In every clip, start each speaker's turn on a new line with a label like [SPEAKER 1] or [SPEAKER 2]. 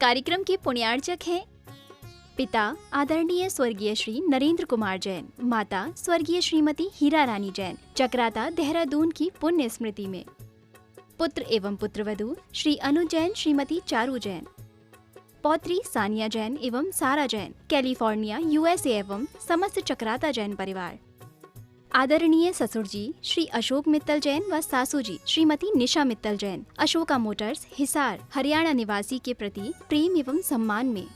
[SPEAKER 1] कार्यक्रम के पुण्यार्चक हैं पिता आदरणीय स्वर्गीय श्री नरेंद्र कुमार जैन, माता स्वर्गीय श्रीमती हीरा रानी जैन, चक्राता देहरादून की पुण्य स्मृति में। पुत्र एवं पुत्रवधू श्री अनु जैन, श्रीमती चारू जैन, पौत्री सानिया जैन एवं सारा जैन, कैलिफोर्निया USA एवं समस्त चक्राता जैन परिवार। आदरणीय ससुर जी श्री अशोक मित्तल जैन व सासू जी श्रीमती निशा मित्तल जैन, अशोका मोटर्स, हिसार, हरियाणा निवासी के प्रति प्रेम एवं सम्मान में।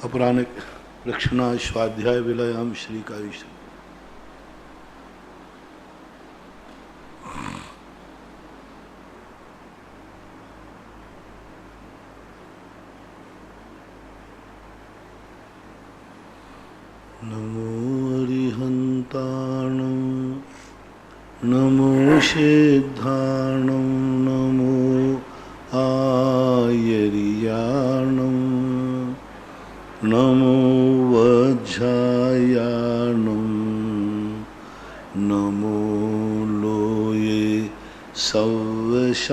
[SPEAKER 2] अपराह्निक रक्षणा स्वाध्याय विलयाम श्री कायुष। नमो अरिहंताणं नमो सिद्धाणं नमो आयर्याणं नमो वज्रायाणं नमो लोये सव्यसाहूणं।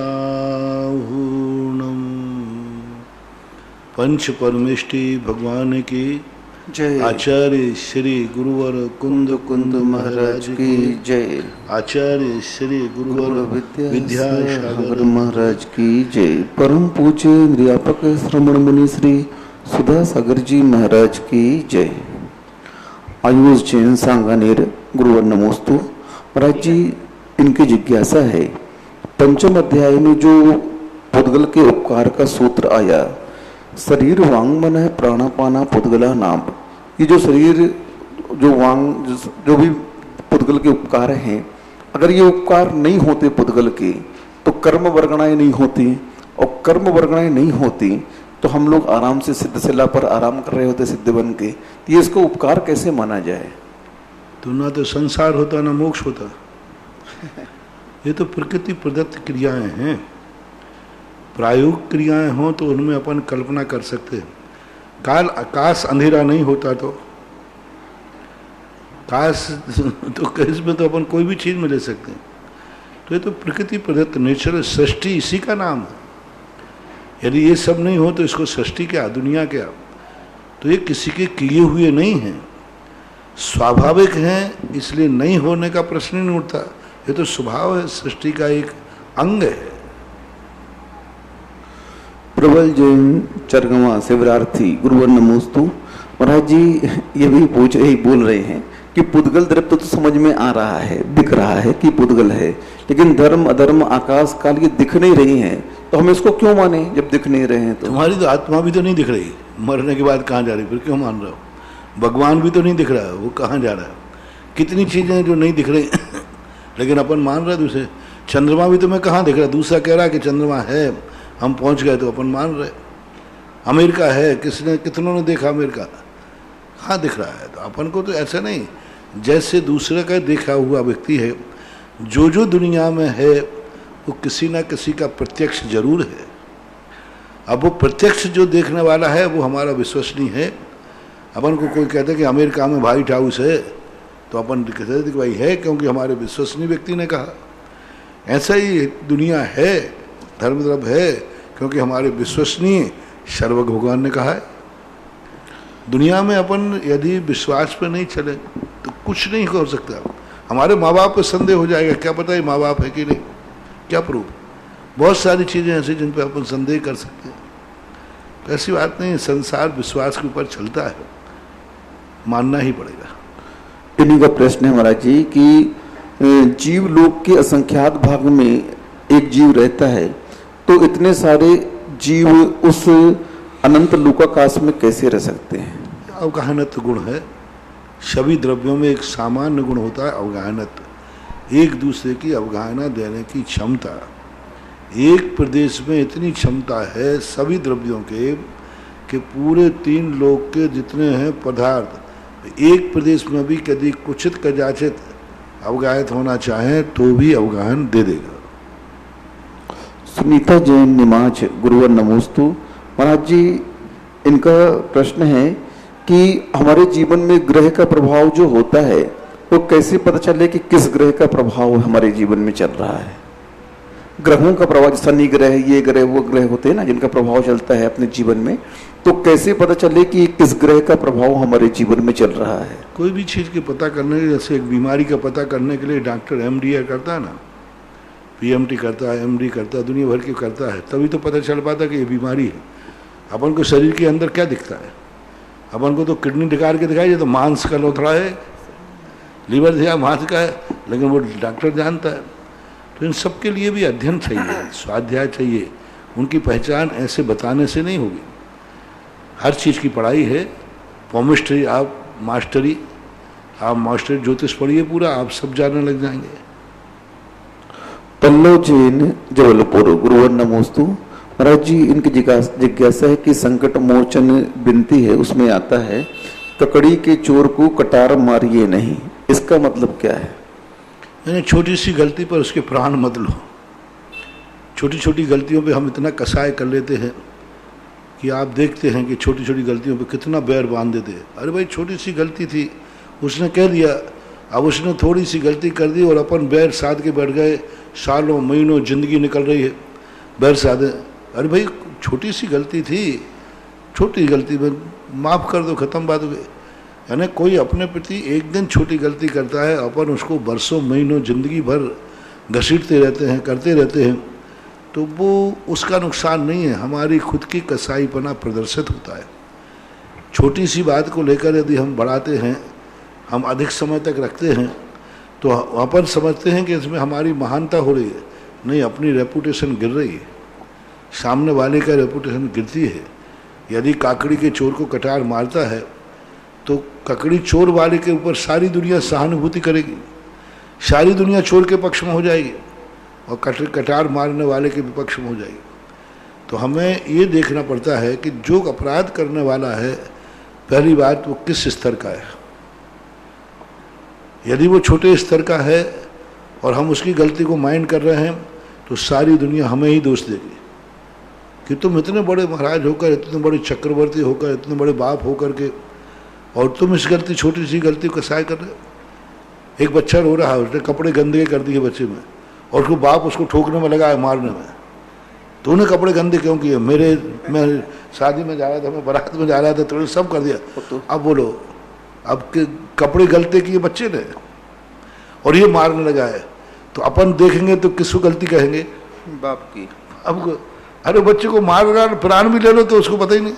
[SPEAKER 2] पंच परमेष्टि भगवान की
[SPEAKER 3] जय।
[SPEAKER 2] आचार्य श्री गुरुवर कुंद कुंद महाराज की
[SPEAKER 3] जय।
[SPEAKER 2] आचार्य श्री गुरुवर विद्यासागर
[SPEAKER 3] महाराज की जय। परम पूज्य निर्यापक श्रमण मुनि श्री सुधा सागर जी महाराज की जय। आयुष जैन सांगानेर गुरुवर नमोस्तु। महाराज जी, इनकी जिज्ञासा है, पंचम अध्याय में जो पुद्गल के उपकार का सूत्र आया, शरीर वांग मन है प्राणापाना पुद्गला नाम। ये जो शरीर जो वांग जो भी पुद्गल के उपकार हैं, अगर ये उपकार नहीं होते पुद्गल के तो कर्म वर्गणाएं नहीं होती, और कर्म वर्गणाएं नहीं होती तो हम लोग आराम से सिद्धशिला पर आराम कर रहे होते सिद्ध बन के। ये इसको उपकार कैसे माना जाए?
[SPEAKER 2] तो ना तो संसार होता ना मोक्ष होता। ये तो प्रकृति प्रदत्त क्रियाएं हैं। प्रायोगिक क्रियाएं हों तो उनमें अपन कल्पना कर सकते हैं। काल आकाश अंधेरा नहीं होता तो काश तो इसमें तो अपन कोई भी चीज में ले सकते हैं। तो ये तो प्रकृति प्रदत्त नेचुरल सृष्टि, इसी का नाम है। यदि ये सब नहीं हो तो इसको सृष्टि क्या, दुनिया क्या? तो ये किसी के किए हुए नहीं हैं, स्वाभाविक हैं, इसलिए नहीं होने का प्रश्न नहीं उठता। ये तो स्वभाव है, सृष्टि का एक अंग है।
[SPEAKER 3] प्रबल जैन चरगवा शिवरार्थी गुरुवर नमोस्तु। महाराज जी ये भी बोल रहे हैं कि पुद्गल द्रव्य तो समझ में आ रहा है, दिख रहा है कि पुद्गल है, लेकिन धर्म अधर्म आकाश काल ये दिख नहीं रही हैं, तो हम इसको क्यों माने जब दिख नहीं रहे हैं? तो
[SPEAKER 2] तुम्हारी तो आत्मा भी तो नहीं दिख रही, मरने के बाद कहाँ जा रही, फिर क्यों मान रहे हो? भगवान भी तो नहीं दिख रहा है, वो कहाँ जा रहा है? कितनी चीज़ें हैं जो नहीं दिख रही लेकिन अपन मान रहे दूसरे। चंद्रमा भी तुम्हें कहाँ दिख रहा है? दूसरा कह रहा है कि चंद्रमा है, हम पहुँच गए, तो अपन मान रहे। अमेरिका है, कितनों ने देखा अमेरिका? कहाँ दिख रहा है? तो अपन को तो ऐसा नहीं, जैसे दूसरे का देखा हुआ व्यक्ति है, जो दुनिया में है वो किसी ना किसी का प्रत्यक्ष जरूर है। अब वो प्रत्यक्ष जो देखने वाला है वो हमारा विश्वसनीय है। अपन को कोई कहते कि अमेरिका में व्हाइट हाउस है, तो अपन कहते कि भाई है, क्योंकि हमारे विश्वसनीय व्यक्ति ने कहा। ऐसा ही दुनिया है, धर्म द्रव्य है, क्योंकि हमारे विश्वसनीय सर्वज्ञ भगवान ने कहा है। दुनिया में अपन यदि विश्वास पे नहीं चले तो कुछ नहीं हो सकता। हमारे माँ बाप पे संदेह हो जाएगा, क्या पता है माँ बाप है कि नहीं, क्या प्रूफ? बहुत सारी चीज़ें ऐसी जिन पे अपन संदेह कर सकते हैं। तो ऐसी बात नहीं, संसार विश्वास के ऊपर चलता है, मानना ही पड़ेगा।
[SPEAKER 3] इन्हीं का प्रश्न है महाराज जी कि जीव लोक के असंख्यात भाग में एक जीव रहता है, तो इतने सारे जीव उस अनंत लोकाकाश में कैसे रह सकते हैं?
[SPEAKER 2] अवगाहनत्व गुण है। सभी द्रव्यों में एक सामान्य गुण होता है अवगाहनत्व, एक दूसरे की अवगाहना देने की क्षमता। एक प्रदेश में इतनी क्षमता है सभी द्रव्यों के कि पूरे 3 लोक के जितने हैं पदार्थ एक प्रदेश में भी यदि कुचित कदाचित अवगाहित होना चाहे तो भी अवगाहन दे देगा।
[SPEAKER 3] सुनीता जैन निमाज गुरुवर नमोस्तु। महाराज जी, इनका प्रश्न है कि हमारे जीवन में ग्रह का प्रभाव जो होता है वो कैसे पता चले कि किस ग्रह का प्रभाव हमारे जीवन में चल रहा है? ग्रहों का प्रभाव, शनि ग्रह, ये ग्रह, वो ग्रह होते हैं ना जिनका प्रभाव चलता है अपने जीवन में, तो कैसे पता चले कि किस ग्रह का प्रभाव हमारे जीवन में चल रहा है?
[SPEAKER 2] कोई भी चीज़ के पता करने के, जैसे एक बीमारी का पता करने के लिए डॉक्टर MD करता है ना, PMT करता है, MD करता है, दुनिया भर के करता है, तभी तो पता चल पाता कि ये बीमारी है। अपन को शरीर के अंदर क्या दिखता है? अपन को तो किडनी निकाल के दिखाई, तो मांस का लोथड़ा है, लीवर दिया मांस का है, लेकिन वो डॉक्टर जानता है। तो इन सब के लिए भी अध्ययन चाहिए, स्वाध्याय चाहिए। उनकी पहचान ऐसे बताने से नहीं होगी। हर चीज़ की पढ़ाई है, पॉमिस्ट्री आप मास्टरी ज्योतिष पढ़िए पूरा, आप सब जानने लग जाएंगे।
[SPEAKER 3] पल्लव जैन जबलपुर गुरुवर नमोस्तु। महाराज जी, इनकी जिज्ञासा है कि संकट मोचन विनती है, उसमें आता है ककड़ी के चोर को कटार मारिए नहीं, इसका मतलब क्या है?
[SPEAKER 2] यानी छोटी सी गलती पर उसके प्राण मत लो। छोटी छोटी गलतियों पे हम इतना कसाय कर लेते हैं कि आप देखते हैं कि छोटी छोटी गलतियों पे कितना बैर बांध देते हैं। अरे भाई, छोटी सी गलती थी, उसने कह दिया, अब उसने थोड़ी सी गलती कर दी और अपन बैर साध के बैठ गए, सालों महीनों जिंदगी निकल रही है बैर साधे। अरे भाई, छोटी सी गलती थी, छोटी गलती में माफ़ कर दो, ख़त्म बात हो गई। यानी कोई अपने प्रति एक दिन छोटी गलती करता है, अपन उसको बरसों महीनों जिंदगी भर घसीटते रहते हैं, करते रहते हैं, तो वो उसका नुकसान नहीं है, हमारी खुद की कसाईपना प्रदर्शित होता है। छोटी सी बात को लेकर यदि हम बढ़ाते हैं, हम अधिक समय तक रखते हैं, तो अपन समझते हैं कि इसमें हमारी महानता हो रही है। नहीं, अपनी रेपुटेशन गिर रही है, सामने वाले का रेपुटेशन गिरती है। यदि काकड़ी के चोर को कटार मारता है तो ककड़ी चोर वाले के ऊपर सारी दुनिया सहानुभूति करेगी, सारी दुनिया चोर के पक्ष में हो जाएगी और कटार मारने वाले के विपक्ष में हो जाएगी। तो हमें ये देखना पड़ता है कि जो अपराध करने वाला है, पहली बात वो किस स्तर का है। यदि वो छोटे स्तर का है और हम उसकी गलती को माइंड कर रहे हैं, तो सारी दुनिया हमें ही दोष देगी कि तुम इतने बड़े महाराज होकर, इतने बड़े चक्रवर्ती होकर, इतने बड़े बाप होकर के, और तुम इस गलती, छोटी सी गलती को कसाय कर रहे हो। एक बच्चा रो रहा है, उसने कपड़े गंदे कर दिए बच्चे में, और उसको बाप उसको ठोकने में लगा है, मारने में। तो उन्हें कपड़े गंदे क्यों किए? मैं शादी में जा रहा था, मैं बारात में जा रहा था, तो सब कर दिया। अब बोलो, अब कपड़े गलते किए बच्चे ने और ये मारने लगा है, तो अपन देखेंगे तो किसको गलती कहेंगे?
[SPEAKER 3] बाप की।
[SPEAKER 2] अब अरे बच्चे को मार रहा, प्राण भी ले लो तो उसको पता ही नहीं,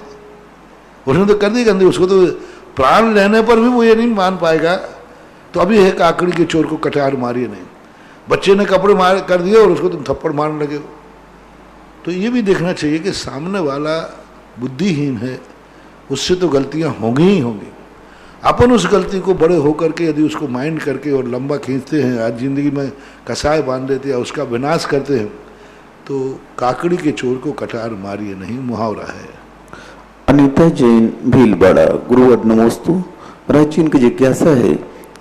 [SPEAKER 2] उसने तो कर दी गंदी। उसको तो प्राण लेने पर भी वो ये नहीं मान पाएगा तो अभी है काकड़ी के चोर को कटार मारिए नहीं, बच्चे ने कपड़े मार कर दिए और उसको तुम थप्पड़ मारने लगे हो। तो ये भी देखना चाहिए कि सामने वाला बुद्धिहीन है, उससे तो गलतियां होंगी ही होंगी। अपन उस गलती को बड़े होकर के यदि उसको माइंड करके और लंबा खींचते हैं, आज जिंदगी में कसाय बांध देते हैं, उसका विनाश करते हैं, तो काकड़ी के चोर को कटार मारिए नहीं मुहावरा है।
[SPEAKER 3] अनिता जैन भीलवाड़ा, गुरुवर नमोस्तु। महाराज जी, इनकी जिज्ञासा है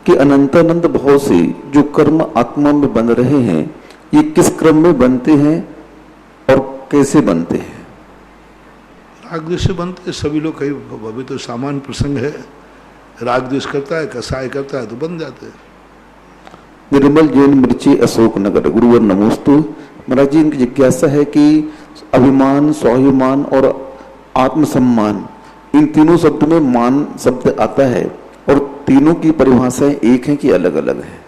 [SPEAKER 3] कि अनंतानंद भाव से जो कर्म आत्मा में बन रहे हैं, ये किस क्रम में बनते हैं और कैसे बनते हैं?
[SPEAKER 2] राग द्वेष से बनते हैं सभी लोग। कई अभी तो सामान्य प्रसंग है, राग द्वेष करता है, कसाय करता है तो बन जाते हैं।
[SPEAKER 3] निर्मल जैन मिर्ची, अशोकनगर, गुरुवर नमोस्तु। महाराज जी, इनकी जिज्ञासा है कि अभिमान, स्वाभिमान और आत्मसम्मान, इन तीनों शब्द में मान शब्द आता है और तीनों की परिभाषाएं एक है कि अलग अलग है?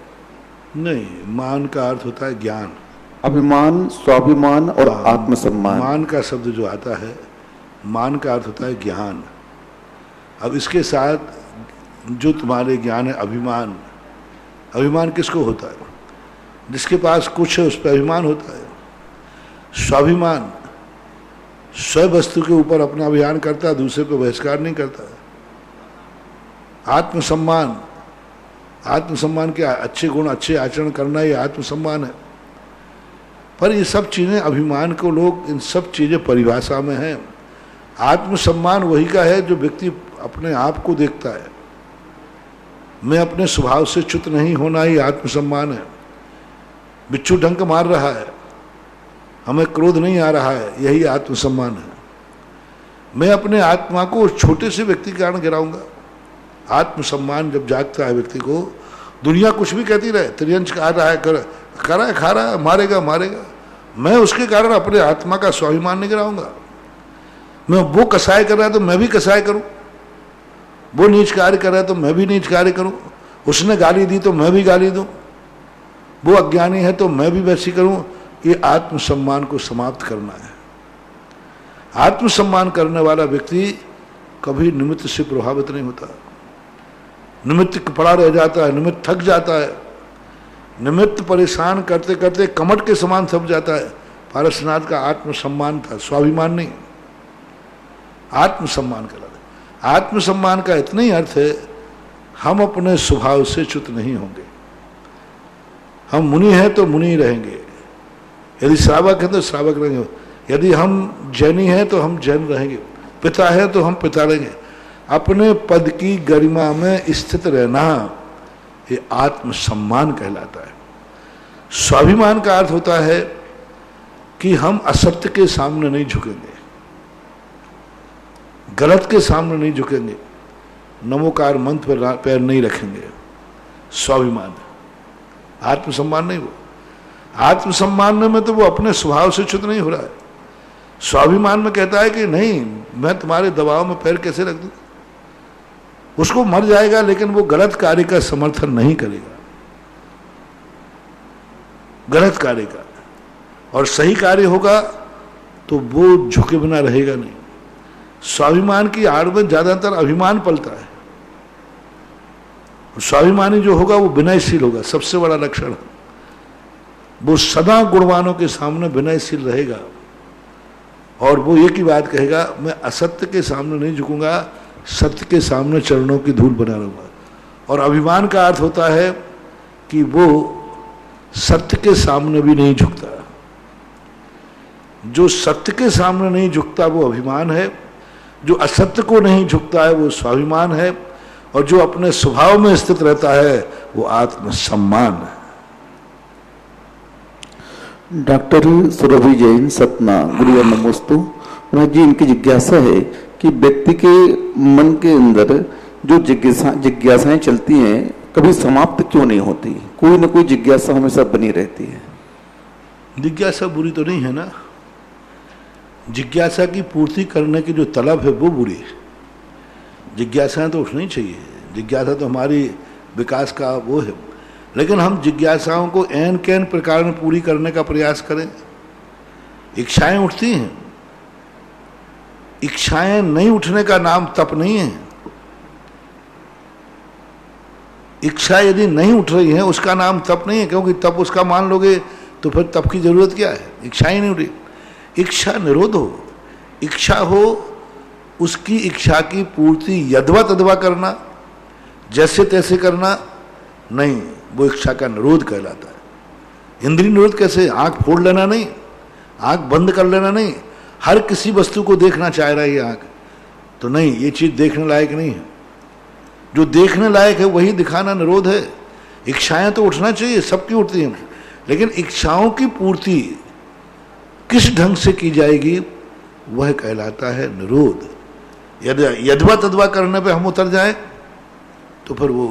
[SPEAKER 2] नहीं, मान का अर्थ होता है ज्ञान।
[SPEAKER 3] अभिमान, स्वाभिमान और आत्मसम्मान।
[SPEAKER 2] मान का शब्द जो आता है, मान का अर्थ होता है ज्ञान। अब इसके साथ जो तुम्हारे ज्ञान है अभिमान, अभिमान किसको होता है? जिसके पास कुछ है उस पर अभिमान होता है। स्वाभिमान स्व वस्तु के ऊपर अपना अभियान करता है, दूसरे पर बहिष्कार नहीं करता है। आत्मसम्मान, आत्मसम्मान के अच्छे गुण, अच्छे आचरण करना, ये आत्मसम्मान है। पर ये सब चीज़ें अभिमान को लोग, इन सब चीज़ें परिभाषा में हैं। आत्मसम्मान वही का है जो व्यक्ति अपने आप को देखता है। मैं अपने स्वभाव से च्युत नहीं होना, ही आत्मसम्मान है। बिच्छू डंक मार रहा है, हमें क्रोध नहीं आ रहा है, यही आत्मसम्मान है। मैं अपने आत्मा को छोटे से व्यक्ति के कारण गिराऊंगा। आत्मसम्मान जब जागता है व्यक्ति को, दुनिया कुछ भी कहती रहे, त्रियंश खा रहा है, खा रहा है, मारेगा मारेगा, मैं उसके कारण अपने आत्मा का स्वाभिमान नहीं गिराऊंगा। मैं वो कसाय कर रहा है तो मैं भी कसाय करूं, वो नीच कार्य कर रहा है तो मैं भी नीच कार्य करूं, उसने गाली दी तो मैं भी गाली दूं, वो अज्ञानी है तो मैं भी वैसी करूं। ये आत्मसम्मान को समाप्त करना है। आत्मसम्मान करने वाला व्यक्ति कभी निमित्त से प्रभावित नहीं होता। निमित्त पड़ा रह जाता है, निमित्त थक जाता है, निमित्त परेशान करते करते कमट के समान थक जाता है। पारसनाथ का आत्मसम्मान था, स्वाभिमान नहीं। आत्मसम्मान का, आत्मसम्मान का इतना ही अर्थ है, हम अपने स्वभाव से च्युत नहीं होंगे। हम मुनि हैं तो मुनि रहेंगे, यदि श्रावक हैं तो श्रावक रहेंगे, यदि हम जैनी हैं तो हम जैन रहेंगे, पिता है तो हम पिता रहेंगे। अपने पद की गरिमा में स्थित रहना, ये आत्मसम्मान कहलाता है। स्वाभिमान का अर्थ होता है कि हम असत्य के सामने नहीं झुकेंगे, गलत के सामने नहीं झुकेंगे, नमोकार मंत्र पर पैर नहीं रखेंगे। स्वाभिमान, आत्मसम्मान नहीं। वो आत्मसम्मान में तो वो अपने स्वभाव से च्युत नहीं हो रहा है। स्वाभिमान में कहता है कि नहीं, मैं तुम्हारे दबाव में पैर कैसे रख दूं। उसको मर जाएगा लेकिन वो गलत कार्य का समर्थन नहीं करेगा, गलत कार्य का, और सही कार्य होगा तो वो झुके बिना रहेगा नहीं। स्वाभिमान की आड़ में ज्यादातर अभिमान पलता है। स्वाभिमानी जो होगा वो विनयशील होगा, सबसे बड़ा लक्षण। वो सदा गुणवानों के सामने विनयशील रहेगा और वो एक ही बात कहेगा, मैं असत्य के सामने नहीं झुकूंगा, सत्य के सामने चरणों की धूल बना रहूंगा। और अभिमान का अर्थ होता है कि वो सत्य के सामने भी नहीं झुकता। जो सत्य के सामने नहीं झुकता वो अभिमान है, जो असत्य को नहीं झुकता है वो स्वाभिमान है, और जो अपने स्वभाव में स्थित रहता है वो आत्मसम्मान है।
[SPEAKER 3] डॉक्टर सुरभि जैन, सतना, गुरुवर नमोस्तु। महाराज जी, इनकी जिज्ञासा है कि व्यक्ति के मन के अंदर जो जिज्ञासाएं चलती हैं, कभी समाप्त क्यों नहीं होती? कोई ना कोई जिज्ञासा हमेशा बनी रहती है।
[SPEAKER 2] जिज्ञासा बुरी तो नहीं है ना, जिज्ञासा की पूर्ति करने की जो तलब है वो बुरी है। जिज्ञासाएं तो उठनी चाहिए, जिज्ञासा तो हमारी विकास का वो है, लेकिन हम जिज्ञासाओं को एन कैन प्रकार में पूरी करने का प्रयास करें। इच्छाएं उठती हैं, इच्छाएं नहीं उठने का नाम तप नहीं है। इच्छा यदि नहीं उठ रही है उसका नाम तप नहीं है, क्योंकि तप उसका मान लोगे तो फिर तप की जरूरत क्या है? इच्छा ही नहीं उठी। इच्छा निरोध हो, इच्छा हो, उसकी इच्छा की पूर्ति यदवा तदवा करना, जैसे तैसे करना नहीं, वो इच्छा का निरोध कहलाता है। इंद्रिय निरोध कैसे? आंख फोड़ लेना नहीं, आंख बंद कर लेना नहीं, हर किसी वस्तु को देखना चाह रहा है ये आंख, तो नहीं, ये चीज देखने लायक नहीं है। जो देखने लायक है वही दिखाना निरोध है। इच्छाएं तो उठना चाहिए, सबकी उठती हैं, लेकिन इच्छाओं की पूर्ति किस ढंग से की जाएगी वह कहलाता है निरोध। यदि यदवा तदवा करने पे हम उतर जाएं तो फिर वो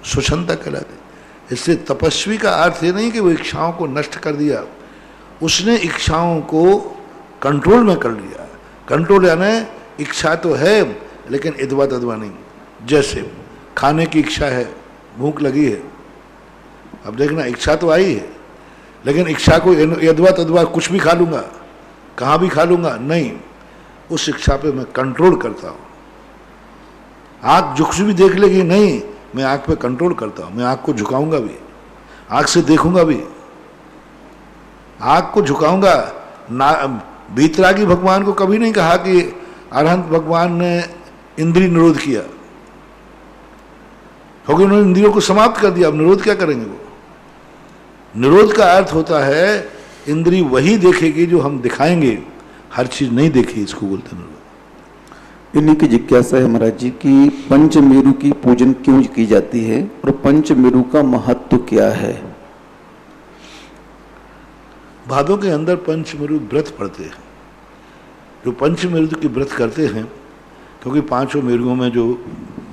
[SPEAKER 2] स्वच्छंदता कहलाती। इसलिए तपस्वी का अर्थ ये नहीं कि वो इच्छाओं को नष्ट कर दिया, उसने इच्छाओं को कंट्रोल में कर लिया। कंट्रोल यानी इच्छा तो है लेकिन यदवा तदवा नहीं। जैसे खाने की इच्छा है, भूख लगी है, अब देखना इच्छा तो आई है, लेकिन इच्छा को यदवा तदवा कुछ भी खा लूंगा, कहाँ भी खा लूंगा, नहीं, उस इच्छा पे मैं कंट्रोल करता हूँ। आँख कुछ भी देख लेगी, नहीं, मैं आँख पे कंट्रोल करता हूँ, मैं आँख को झुकाऊंगा भी, आँख से देखूंगा भी, आँख को झुकाऊंगा ना। बीतरागी भगवान को कभी नहीं कहा कि अरहंत भगवान ने इंद्रिय निरोध किया, क्योंकि उन्होंने इंद्रियों को समाप्त कर दिया। अब निरोध क्या करेंगे वो? निरोध का अर्थ होता है इंद्रिय वही देखेगी जो हम दिखाएंगे, हर चीज नहीं देखी, इसको बोलते निरोध।
[SPEAKER 3] इन्हीं की जिज्ञासा है महाराज जी की पंचमेरु की पूजन क्यों की जाती है और पंचमेरु का महत्व क्या है?
[SPEAKER 2] भादों के अंदर पंचमेरु व्रत पड़ते हैं। जो पंचमेरु की व्रत करते हैं, क्योंकि पांचों मेरुओं में जो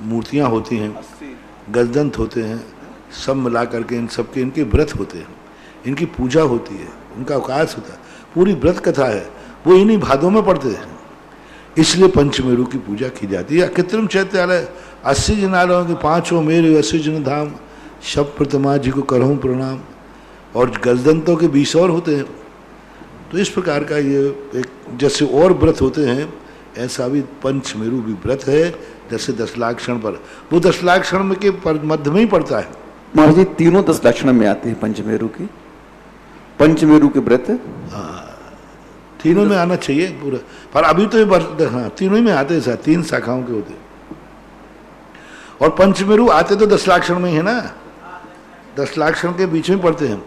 [SPEAKER 2] मूर्तियां होती हैं, गजदंत होते हैं, सब मिला करके इन सबके इनके व्रत होते हैं, इनकी पूजा होती है, उनका अवकाश होता है, पूरी व्रत कथा है, वो इन्हीं भादों में पढ़ते हैं। इसलिए पंचमेरु की पूजा की जाती है। कृत्रिम चैत्यालय 80 जनालयों के 5 मेरु 80 जन धाम, शब प्रतिमा जी को करहूँ प्रणाम, और गजदंतों के 20 और होते हैं। तो इस प्रकार का ये एक जैसे और व्रत होते हैं, ऐसा भी पंचमेरु भी व्रत है। जैसे दशलाक्षण पर, वो दशलाक्षण में के मध्य में ही पड़ता है।
[SPEAKER 3] महाराज जी तीनों दशलाक्षण में आते हैं पंचमेरु की, पंचमेरु के व्रत।
[SPEAKER 2] तीनों में आना चाहिए पूरा, पर अभी तो ये हाँ तीनों ही में आते हैं, सर 3 शाखाओं के होते। और पंचमेरु आते तो दशलाक्षण में ही है ना, दशलाक्षण के बीच में पढ़ते हैं,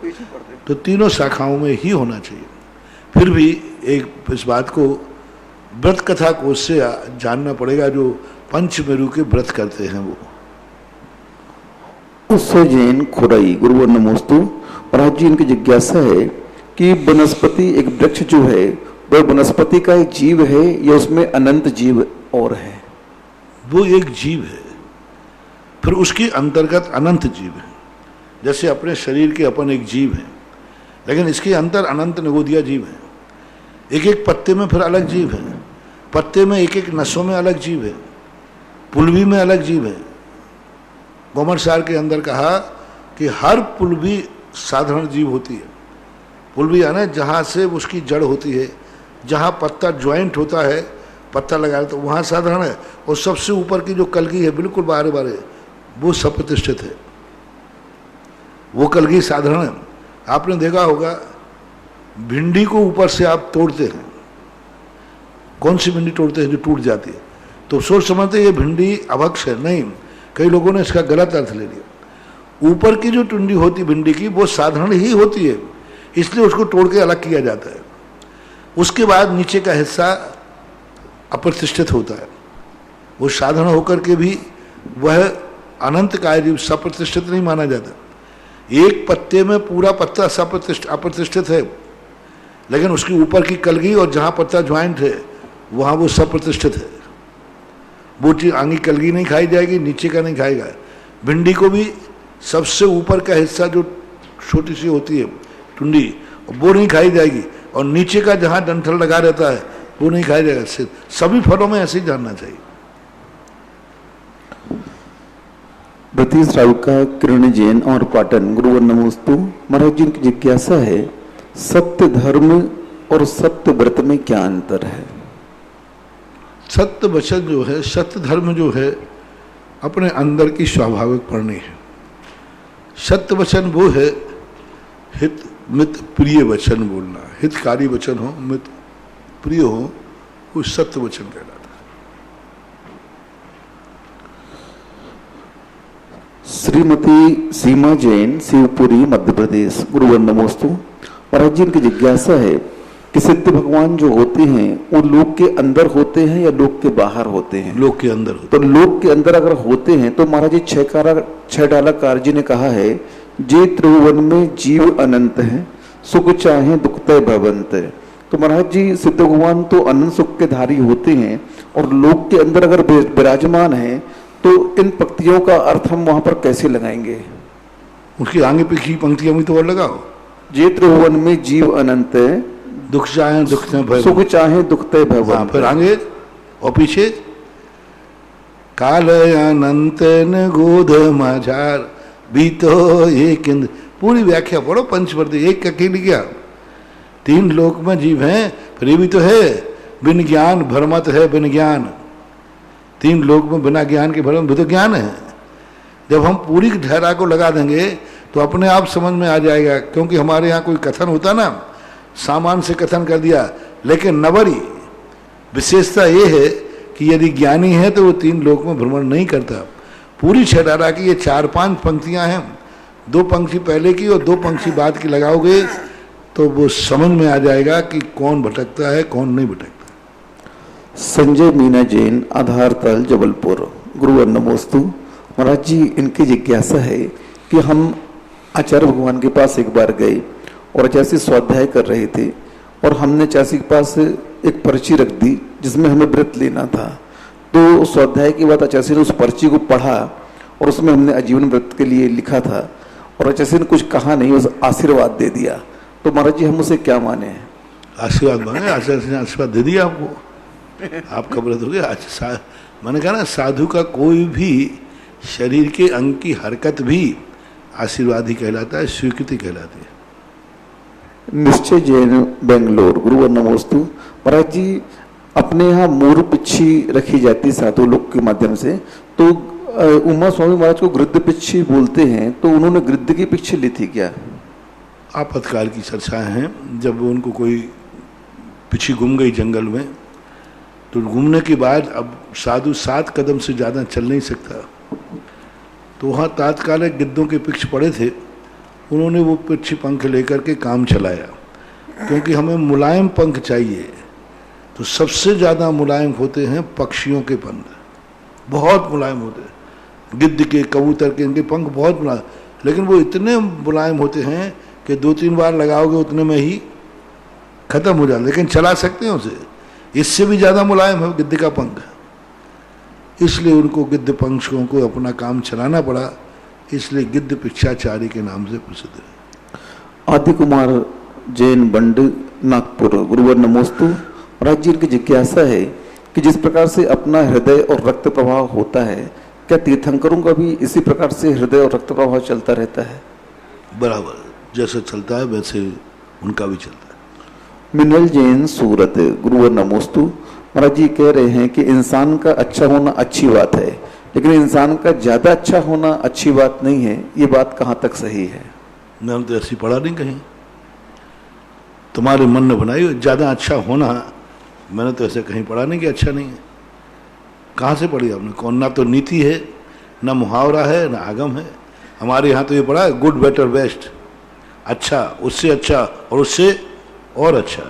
[SPEAKER 2] तो तीनों शाखाओं में ही होना चाहिए। फिर भी एक इस बात को व्रत कथा को उससे जानना पड़ेगा, जो पंचमेरु के व्रत करते हैं वो।
[SPEAKER 3] उससे जैन खुराई गुरुवर नमोस्तु। महाराज जी इनकी जिज्ञासा है कि वनस्पति एक वृक्ष जो है वह वनस्पति का एक जीव है या उसमें अनंत जीव और है?
[SPEAKER 2] वो एक जीव है, फिर उसके अंतर्गत अनंत जीव है। जैसे अपने शरीर के अपन एक जीव है, लेकिन इसके अंतर अनंत निगोदिया जीव है। एक एक पत्ते में फिर अलग जीव है, पत्ते में एक एक नसों में अलग जीव है, पुलवी में अलग जीव है। गोमरसार के अंदर कहा कि हर पुलवी साधारण जीव होती है। पुलवी यानी जहाँ से उसकी जड़ होती है, जहाँ पत्ता ज्वाइंट होता है, पत्ता लगा तो वहाँ साधारण है, और सबसे ऊपर की जो कलगी है बिल्कुल बारे बारे, वो सप्रतिष्ठित है, वो कलगी साधारण है। आपने देखा होगा भिंडी को ऊपर से आप तोड़ते हैं, कौन सी भिंडी तोड़ते हैं जो टूट जाती है, तो सोच समझते ये भिंडी अभक्ष है, नहीं, कई लोगों ने इसका गलत अर्थ ले लिया। ऊपर की जो टुंडी होती भिंडी की वो साधारण ही होती है, इसलिए उसको तोड़ के अलग किया जाता है। उसके बाद नीचे का हिस्सा अप्रतिष्ठित होता है, वो साधारण होकर के भी वह अनंत कार्य सप्रतिष्ठित नहीं माना जाता। एक पत्ते में पूरा पत्ता अप्रतिष्ठित है, लेकिन उसके ऊपर की कलगी और जहाँ पत्ता ज्वाइंट है वहाँ वो सप्रतिष्ठित है। वो चीज आगे कलगी नहीं खाई जाएगी, नीचे का नहीं खाएगा। भिंडी को भी सबसे ऊपर का हिस्सा जो छोटी सी होती है टुंडी, वो नहीं खाई जाएगी, और नीचे का जहाँ डंठल लगा रहता है वो नहीं खाया जाएगा। सभी फलों में ऐसे ही जानना चाहिए।
[SPEAKER 3] ब्रती श्राविका किरण जैन और पाटन गुरुवर नमोस्तु। महाराज जी की जिज्ञासा है सत्य धर्म और सत्य व्रत में क्या अंतर है?
[SPEAKER 2] सत्य वचन जो है, सत्य धर्म जो है, अपने अंदर की स्वाभाविक पढ़नी है। सत्य वचन वो है हित मित प्रिय वचन बोलना, हितकारी वचन हो, मित प्रिय हो, वो सत्य वचन कहलाता है।
[SPEAKER 3] श्रीमती सीमा जैन, शिवपुरी, मध्य प्रदेश। गुरुवर नमोस्तु। महाराज जी, इनकी जिज्ञासा है कि सिद्ध भगवान जो होते हैं वो लोक के अंदर होते हैं या लोक के बाहर होते हैं?
[SPEAKER 2] लोक के अंदर होते।
[SPEAKER 3] तो लोक के अंदर अगर होते हैं तो महाराज जी छह डाला कार जी ने कहा है, जे त्रिभुवन में जीव अनंत है, सुख चाहे दुखते भवंत। तो महाराज जी, सिद्ध भगवान तो अनंत सुख के धारी होते हैं और लोक के अंदर अगर विराजमान है तो इन पंक्तियों का अर्थ हम वहां पर कैसे लगाएंगे?
[SPEAKER 2] उसकी आगे पिछली पंक्तियां भी तो और लगाओ।
[SPEAKER 3] जे त्रिभुवन में जीव अनंत है,
[SPEAKER 2] दुख चाहे दुखते भय,
[SPEAKER 3] सुख चाहे दुखते भवंत।
[SPEAKER 2] फिर आगे और पीछे काल अनंत न गोध माझार बीतो एक इंद्र। पूरी व्याख्या पढ़ो पंचवर्ती, एक अकेली क्या, 3 लोक में जीव हैं, फिर ये भी तो है बिन ज्ञान भ्रमत है, बिन ज्ञान 3 लोक में बिना ज्ञान के भ्रम भी तो ज्ञान है। जब हम पूरी धारा को लगा देंगे तो अपने आप समझ में आ जाएगा, क्योंकि हमारे यहाँ कोई कथन होता ना, सामान से कथन कर दिया, लेकिन नवरी विशेषता ये है कि यदि ज्ञानी है तो वो 3 लोक में भ्रमण नहीं करता। पूरी 6 धारा की ये 4-5 पंक्तियां हैं, 2 पंक्ति पहले की और 2 पंक्ति बाद की लगाओगे तो वो समझ में आ जाएगा कि कौन भटकता है कौन नहीं भटकता।
[SPEAKER 3] संजय मीना जैन, आधार तल, जबलपुर। गुरुवर नमोस्तु। महाराज जी, इनकी जिज्ञासा है कि हम आचार्य भगवान के पास एक बार गए और आचार्य स्वाध्याय कर रहे थे और हमने आचार्य के पास एक पर्ची रख दी जिसमें हमें व्रत लेना था। तो स्वाध्याय के बाद आचार्य ने उस पर्ची को पढ़ा और उसमें हमने आजीवन व्रत के लिए लिखा था और आचार्य ने कुछ कहा नहीं, बस आशीर्वाद दे दिया। तो महाराज जी, हम उसे क्या माने?
[SPEAKER 2] आशीर्वाद माने, आचार्य ने आशीर्वाद दे दिया आपको, आपका व्रत हो गया। मैंने कहा ना, साधु का कोई भी शरीर के अंग की हरकत भी आशीर्वाद ही कहलाता है, स्वीकृति कहलाती है।
[SPEAKER 3] निश्चय जैन, बेंगलोर। गुरुवर नमोस्तु। महाराज जी, अपने यहाँ मोर पिच्छी रखी जाती साधु लोग के माध्यम से, तो उमा स्वामी महाराज को गृद्ध पिच्छी बोलते हैं, तो उन्होंने गृद्ध की पिच्छी ली थी क्या?
[SPEAKER 2] आपातकाल की चर्चाएं हैं। जब उनको कोई पिच्छी गुम गई जंगल में, तो घूमने के बाद अब साधु 7 कदम से ज़्यादा चल नहीं सकता, तो वहाँ तात्कालिक गिद्धों के पिच्छ पड़े थे, उन्होंने वो पिच्छी पंख लेकर के काम चलाया, क्योंकि हमें मुलायम पंख चाहिए। तो सबसे ज़्यादा मुलायम होते हैं पक्षियों के पंख, बहुत मुलायम होते हैं। गिद्ध के, कबूतर के, इनके पंख बहुत मुलायम, लेकिन वो इतने मुलायम होते हैं कि 2-3 बार लगाओगे उतने में ही खत्म हो जाए, लेकिन चला सकते हैं उसे। इससे भी ज़्यादा मुलायम है गिद्ध का पंख, इसलिए उनको गिद्ध पंखों को अपना काम चलाना पड़ा, इसलिए गिद्ध पिच्छाचारी के नाम से प्रसिद्ध है।
[SPEAKER 3] आदि कुमार जैन, बंड, नागपुर। गुरुवर नमोस्तु। महाराज जी, की जिज्ञासा है कि जिस प्रकार से अपना हृदय और रक्त प्रवाह होता है, क्या तीर्थंकरों का भी इसी प्रकार से हृदय और रक्त प्रवाह चलता रहता है?
[SPEAKER 2] बराबर जैसे चलता है वैसे उनका भी चलता है।
[SPEAKER 3] मिनल जैन, सूरत। गुरुवर नमोस्तु। महाराज जी कह रहे हैं कि इंसान का अच्छा होना अच्छी बात है, लेकिन इंसान का ज्यादा अच्छा होना अच्छी बात नहीं है, ये बात कहाँ तक सही है?
[SPEAKER 2] मैंने तो ऐसी पढ़ा नहीं कहीं, तुम्हारे मन ने बनाई ज्यादा अच्छा होना, मैंने तो ऐसे कहीं पढ़ा नहीं कि अच्छा नहीं है। कहाँ से पढ़ी आपने? कौन? ना तो नीति है, ना मुहावरा है, ना आगम है। हमारे यहाँ तो ये पढ़ा है गुड बेटर बेस्ट, अच्छा उससे अच्छा और उससे और अच्छा।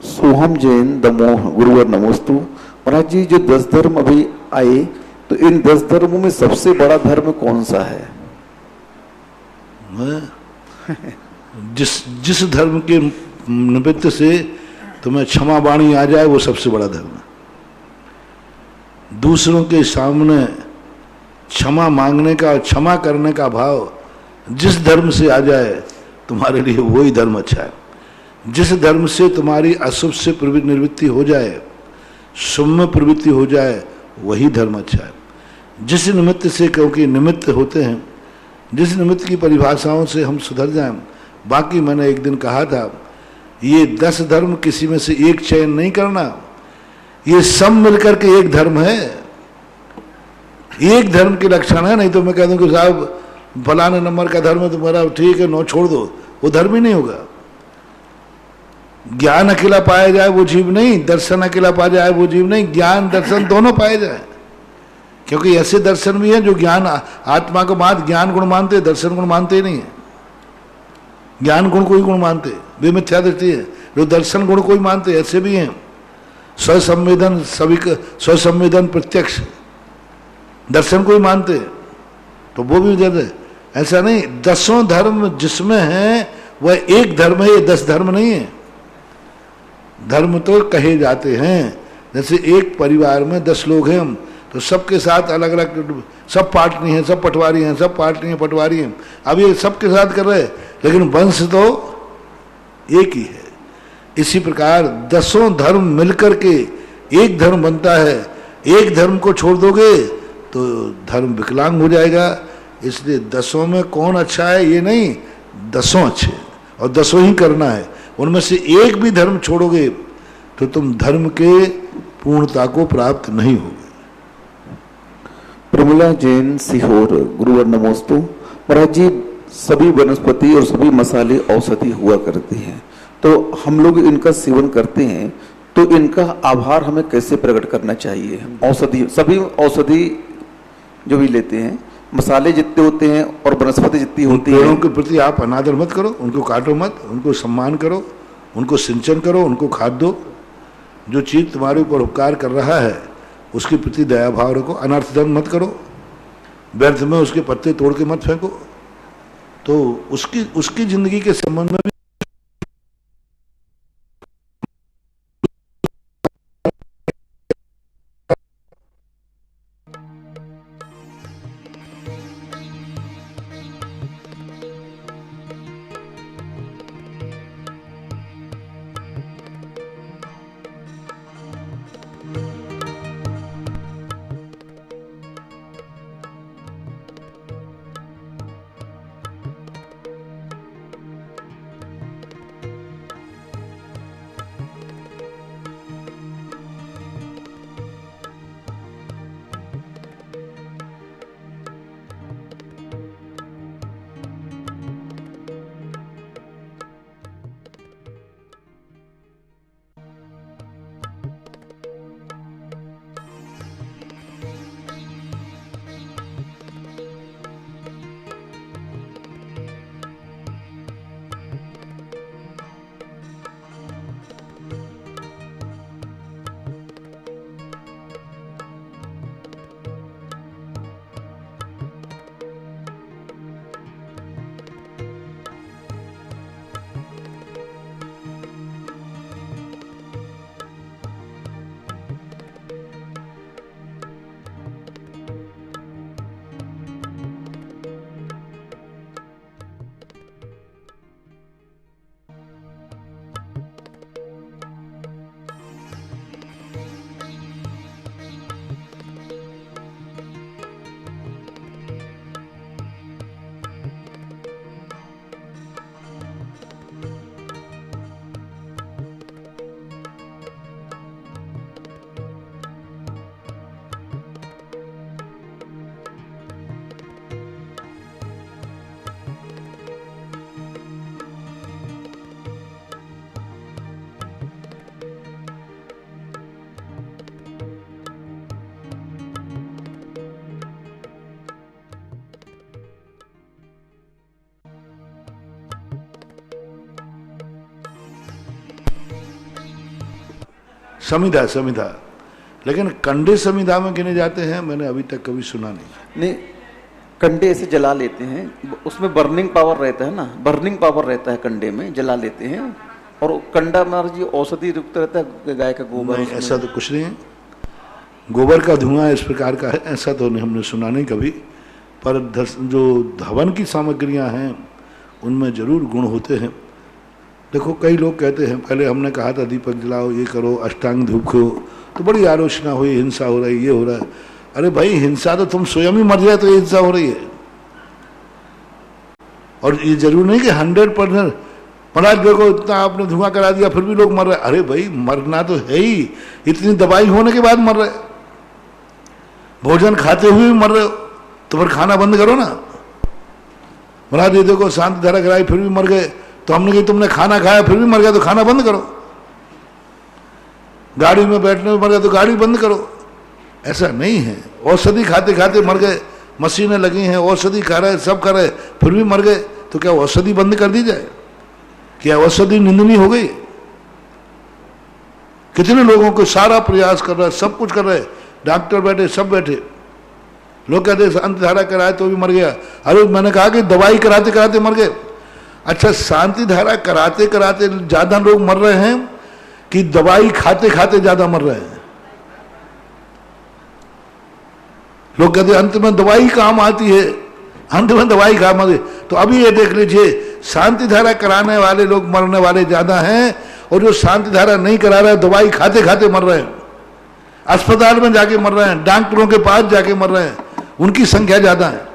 [SPEAKER 3] सोहम जैन, दमोह। गुरुवर नमोस्तु। महाराज जी, जो 10 धर्म अभी आए, तो इन 10 धर्मों में सबसे बड़ा धर्म कौन सा है?
[SPEAKER 2] जिस धर्म के निमित्त से तुम्हें क्षमा वाणी आ जाए वो सबसे बड़ा धर्म है। दूसरों के सामने क्षमा मांगने का, क्षमा करने का भाव जिस धर्म से आ जाए तुम्हारे लिए वही धर्म अच्छा है। जिस धर्म से तुम्हारी अशुभ से निवृत्ति हो जाए, शुभ में प्रवृत्ति हो जाए, वही धर्म अच्छा है। जिस निमित्त से, क्योंकि निमित्त होते हैं, जिस निमित्त की परिभाषाओं से हम सुधर जाएं। बाकी मैंने एक दिन कहा था, ये 10 धर्म किसी में से एक चयन नहीं करना, ये सब मिलकर के एक धर्म है। एक धर्म के लक्षण है, नहीं तो मैं कह दूं कि साहब फलाने नंबर का धर्म है तुम्हारा, ठीक है, नो छोड़ दो, वो धर्म ही नहीं होगा। ज्ञान अकेला पाया जाए वो जीव नहीं, दर्शन अकेला पाया जाए वो जीव नहीं, ज्ञान दर्शन दोनों पाए जाए। क्योंकि ऐसे दर्शन भी हैं जो ज्ञान आत्मा को ज्ञान गुण मानते, दर्शन गुण मानते ही नहीं है। ज्ञान गुण को ही गुण मानते, वे मिथ्या दृष्टि है। जो दर्शन गुण को ही मानते, ऐसे भी हैं। स्वसंवेदन स्वसंवेदन प्रत्यक्ष दर्शन को ही मानते, तो वो भी जैसे ऐसा नहीं। 10 धर्म जिसमें है वह एक धर्म है, ये 10 धर्म नहीं है। धर्म तो कहे जाते हैं, जैसे एक परिवार में 10 लोग हैं हम, तो सबके साथ अलग अलग, सब पाटनी हैं, सब पटवारी हैं, सब पाटनी हैं, पटवारी हैं। अब ये सबके साथ कर रहे हैं, लेकिन वंश तो एक ही है। इसी प्रकार 10 धर्म मिलकर के एक धर्म बनता है। एक धर्म को छोड़ दोगे तो धर्म विकलांग हो जाएगा। इसलिए 10 में कौन अच्छा है ये नहीं, 10 अच्छे, और 10 ही करना है। उनमें से एक भी धर्म छोड़ोगे तो तुम धर्म के पूर्णता को प्राप्त नहीं होगे।
[SPEAKER 3] प्रमिला जैन सीहोर, गुरुवर नमोस्तु। महाराज जी, सभी वनस्पति और सभी मसाले औषधि हुआ करते हैं, तो हम लोग इनका सेवन करते हैं, तो इनका आभार हमें कैसे प्रकट करना चाहिए? औषधि, सभी औषधि जो भी लेते हैं, मसाले जितने होते हैं और वनस्पति जितनी होती है,
[SPEAKER 2] पेड़ों के प्रति आप अनादर मत करो, उनको काटो मत, उनको सम्मान करो, उनको सिंचन करो, उनको खाद दो। जो चीज तुम्हारे ऊपर उपकार कर रहा है उसके प्रति दया भाव रखो। अनर्थधन मत करो, व्यर्थ में उसके पत्ते तोड़ के मत फेंको। तो उसकी जिंदगी के संबंध में भी समिधा समिधा, लेकिन कंडे समिधा में गिने जाते हैं, मैंने अभी तक कभी सुना नहीं।
[SPEAKER 3] कंडे ऐसे जला लेते हैं, उसमें बर्निंग पावर रहता है ना, बर्निंग पावर रहता है कंडे में, जला लेते हैं। और कंडा महाराज जी औषधि युक्त रहता है, गाय का गोबर।
[SPEAKER 2] नहीं, ऐसा तो कुछ नहीं है। गोबर का धुआं इस प्रकार का है, ऐसा तो हमने सुना नहीं कभी। पर जो हवन की सामग्रियां हैं उनमें जरूर गुण होते हैं। देखो, कई लोग कहते हैं, पहले हमने कहा था दीपक जलाओ, ये करो, अष्टांग धूप करो, तो बड़ी आलोचना हुई, हिंसा हो रही, ये हो रहा है। अरे भाई, हिंसा तो तुम स्वयं ही मर जाए तो ये हिंसा हो रही है। और ये जरूर नहीं कि 100% महाराज देखो इतना आपने धुआं करा दिया फिर भी लोग मर रहे। अरे भाई, मरना तो है ही, इतनी दवाई होने के बाद मर रहे। भोजन खाते हुए भी मर रहे हो तो फिर खाना बंद करो ना। महाराज ये देखो शांति धारा कराई फिर भी मर गए, तो हमने कहा तुमने खाना खाया फिर भी मर गया तो खाना बंद करो। गाड़ी में बैठने में मर गया तो गाड़ी बंद करो। ऐसा नहीं है। औषधि खाते खाते मर गए, मशीनें लगी हैं, औषधि खा रहे, सब कर रहे, फिर भी मर गए, तो क्या औषधि बंद कर दी जाए? क्या औषधि निंदनीय हो गई? कितने लोगों को सारा प्रयास कर रहा है, सब कुछ कर रहे, डॉक्टर बैठे, सब बैठे, लोग कहते शांति धारा कराए तो भी मर गया। अरे मैंने कहा कि दवाई कराते कराते मर गए। अच्छा, शांति धारा कराते कराते ज्यादा लोग मर रहे हैं कि दवाई खाते खाते ज्यादा मर रहे हैं? लोग कहते अंत में दवाई काम आती है, अंत में दवाई काम आती है। तो अभी ये देख लीजिए, शांति धारा कराने वाले लोग मरने वाले ज्यादा हैं, और जो शांति धारा नहीं करा रहे दवाई खाते खाते मर रहे हैं, अस्पताल में जाके मर रहे हैं, डॉक्टरों के पास जाके मर रहे हैं, उनकी संख्या ज्यादा है।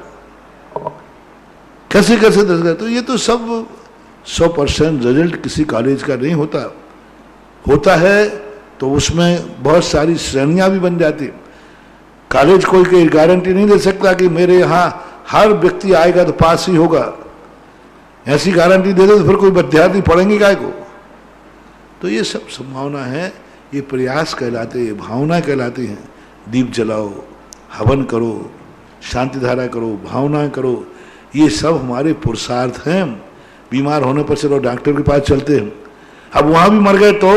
[SPEAKER 2] कैसे कैसे दस गए? तो ये तो सब 100% रिजल्ट किसी कॉलेज का नहीं होता। होता है तो उसमें बहुत सारी श्रेणियां भी बन जाती। कॉलेज कोई गारंटी नहीं दे सकता कि मेरे यहाँ हर व्यक्ति आएगा तो पास ही होगा। ऐसी गारंटी दे दे तो फिर कोई विद्यार्थी पढ़ेंगे काय को? तो ये सब संभावना है, ये प्रयास कहलाते, ये भावना कहलाती हैं। दीप जलाओ, हवन करो, शांति धारा करो, भावना करो, ये सब हमारे पुरुषार्थ हैं। बीमार होने पर चलो डॉक्टर के पास चलते हैं। अब वहां भी मर गए तो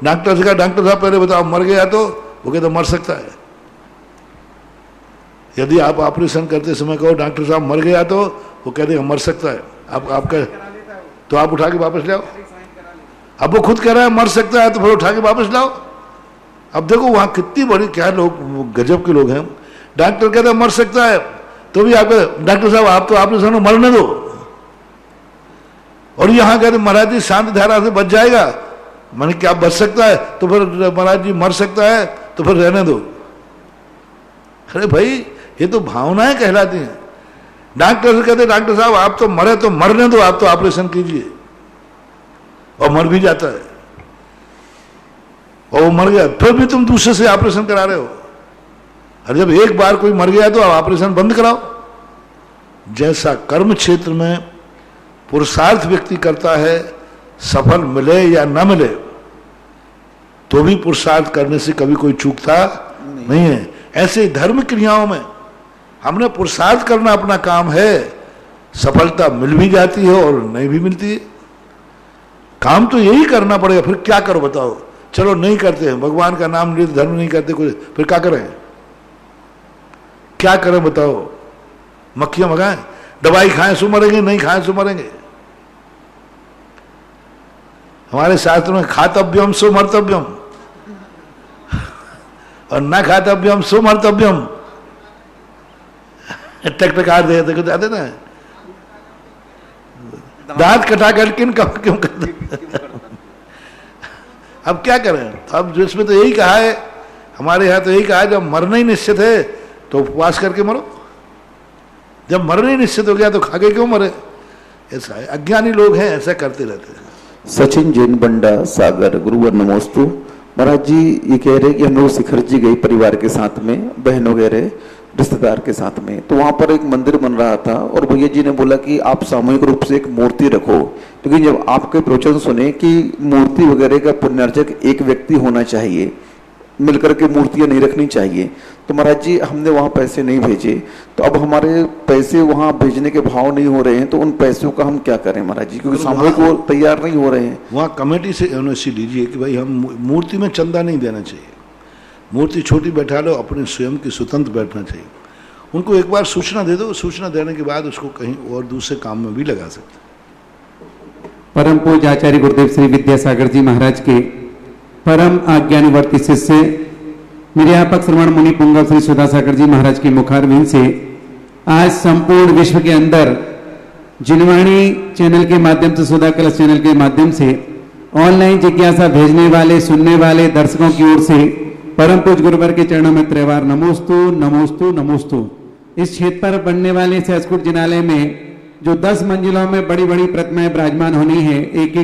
[SPEAKER 2] डॉक्टर से कहा, डॉक्टर साहब पहले बताओ मर गया तो? वो कहते मर सकता है। यदि आप ऑपरेशन करते समय कहो डॉक्टर साहब मर गया तो वो कहते मर सकता है, आपका तो आप उठा के वापस लाओ। अब वो खुद कह रहा है मर सकता है तो फिर उठा के वापस लाओ। अब देखो वहां कितनी बड़ी, क्या लोग गजब के लोग हैं। डॉक्टर कहता है मर सकता है तो भी आप डॉक्टर साहब आप तो ऑपरेशन में मरने दो, और यहां कहते महाराज जी शांति धारा से बच जाएगा। मैंने क्या बच सकता है? तो फिर महाराज जी मर सकता है तो फिर रहने दो। अरे भाई ये तो भावनाएं कहलाती हैं। डॉक्टर से कहते डॉक्टर साहब आप तो मरे तो मरने दो, आप तो ऑपरेशन कीजिए, और मर भी जाता है, और वो मर गया फिर भी तुम दूसरे से ऑपरेशन करा रहे हो। अरे जब एक बार कोई मर गया तो आप ऑपरेशन बंद कराओ। जैसा कर्म क्षेत्र में पुरुषार्थ व्यक्ति करता है, सफल मिले या न मिले, तो भी पुरुषार्थ करने से कभी कोई चूकता नहीं है। ऐसे ही धर्म क्रियाओं में हमने पुरुषार्थ करना अपना काम है, सफलता मिल भी जाती है और नहीं भी मिलती है। काम तो यही करना पड़ेगा, फिर क्या करो बताओ? चलो नहीं करते हैं, भगवान का नाम लिए धर्म नहीं करते कुछ, फिर क्या करें? क्या करें बताओ? मक्खियां भगाएं, दवाई खाएं सो मरेंगे, नहीं खाएं सो मरेंगे। हमारे शास्त्र में खातव्यम सो मर्तव्यम और न खातव्यम सो मर्तव्यम। टकटका देते कुछ आते ना, दांत कटा कर किन क्यों करते? अब क्या करें? अब जिसमें तो यही कहा है, हमारे यहाँ तो यही कहा है, जब मरना ही निश्चित है तो उपवास करके मरो। जब मरना ही निश्चित हो गया तो खाके क्यों मरे? ऐसा है, अज्ञानी लोग हैं, ऐसा करते रहते हैं।
[SPEAKER 3] सचिन जैन बंडा सागर, गुरुवर नमोस्तु। महाराज जी ये कह रहे कि हम लोग शिखर जी गए परिवार के साथ में, बहन वगैरह रिश्तेदार के साथ में, तो वहां पर एक मंदिर बन रहा था और भैया जी ने बोला कि आप सामूहिक रूप से एक मूर्ति रखो, क्योंकि जब आपके प्रवचन सुने कि मूर्ति वगैरह का पुण्यार्चक एक व्यक्ति होना चाहिए, मिलकर के मूर्तियां नहीं रखनी चाहिए। तो महाराज जी हमने वहां पैसे नहीं भेजे, तो अब हमारे पैसे वहां भेजने के भाव नहीं हो रहे हैं, तो उन पैसों का हम क्या करें महाराज जी? क्योंकि सामूहिक वो तैयार नहीं हो रहे हैं।
[SPEAKER 2] वहाँ कमेटी से एनओसी लीजिए कि भाई हम मूर्ति में चंदा नहीं देना चाहिए, मूर्ति छोटी बैठा लो, अपने स्वयं की स्वतंत्र बैठना चाहिए। उनको एक बार सूचना दे दो, सूचना देने के बाद उसको कहीं और दूसरे काम में भी लगा सकते।
[SPEAKER 4] परम पूज्य आचार्य गुरुदेव श्री विद्यासागर जी महाराज के परम आज्ञानुवर्ती शिष्य निर्यापक श्रवण मुनि पुंगव श्री सुधासागर जी महाराज के मुखारविंद से आज संपूर्ण विश्व के अंदर जिनवाणी चैनल के माध्यम से, सुधा कलश चैनल के माध्यम से ऑनलाइन जिज्ञासा भेजने वाले, सुनने वाले दर्शकों की ओर से परम पूज्य गुरुवर के चरणों में त्रैवार नमोस्तु नमोस्तु नमोस्तु। इस क्षेत्र पर बनने वाले सहस्कुट जिनालय में जो 10 मंजिलों में बड़ी बड़ी प्रतिमाएं विराजमान होनी है, एक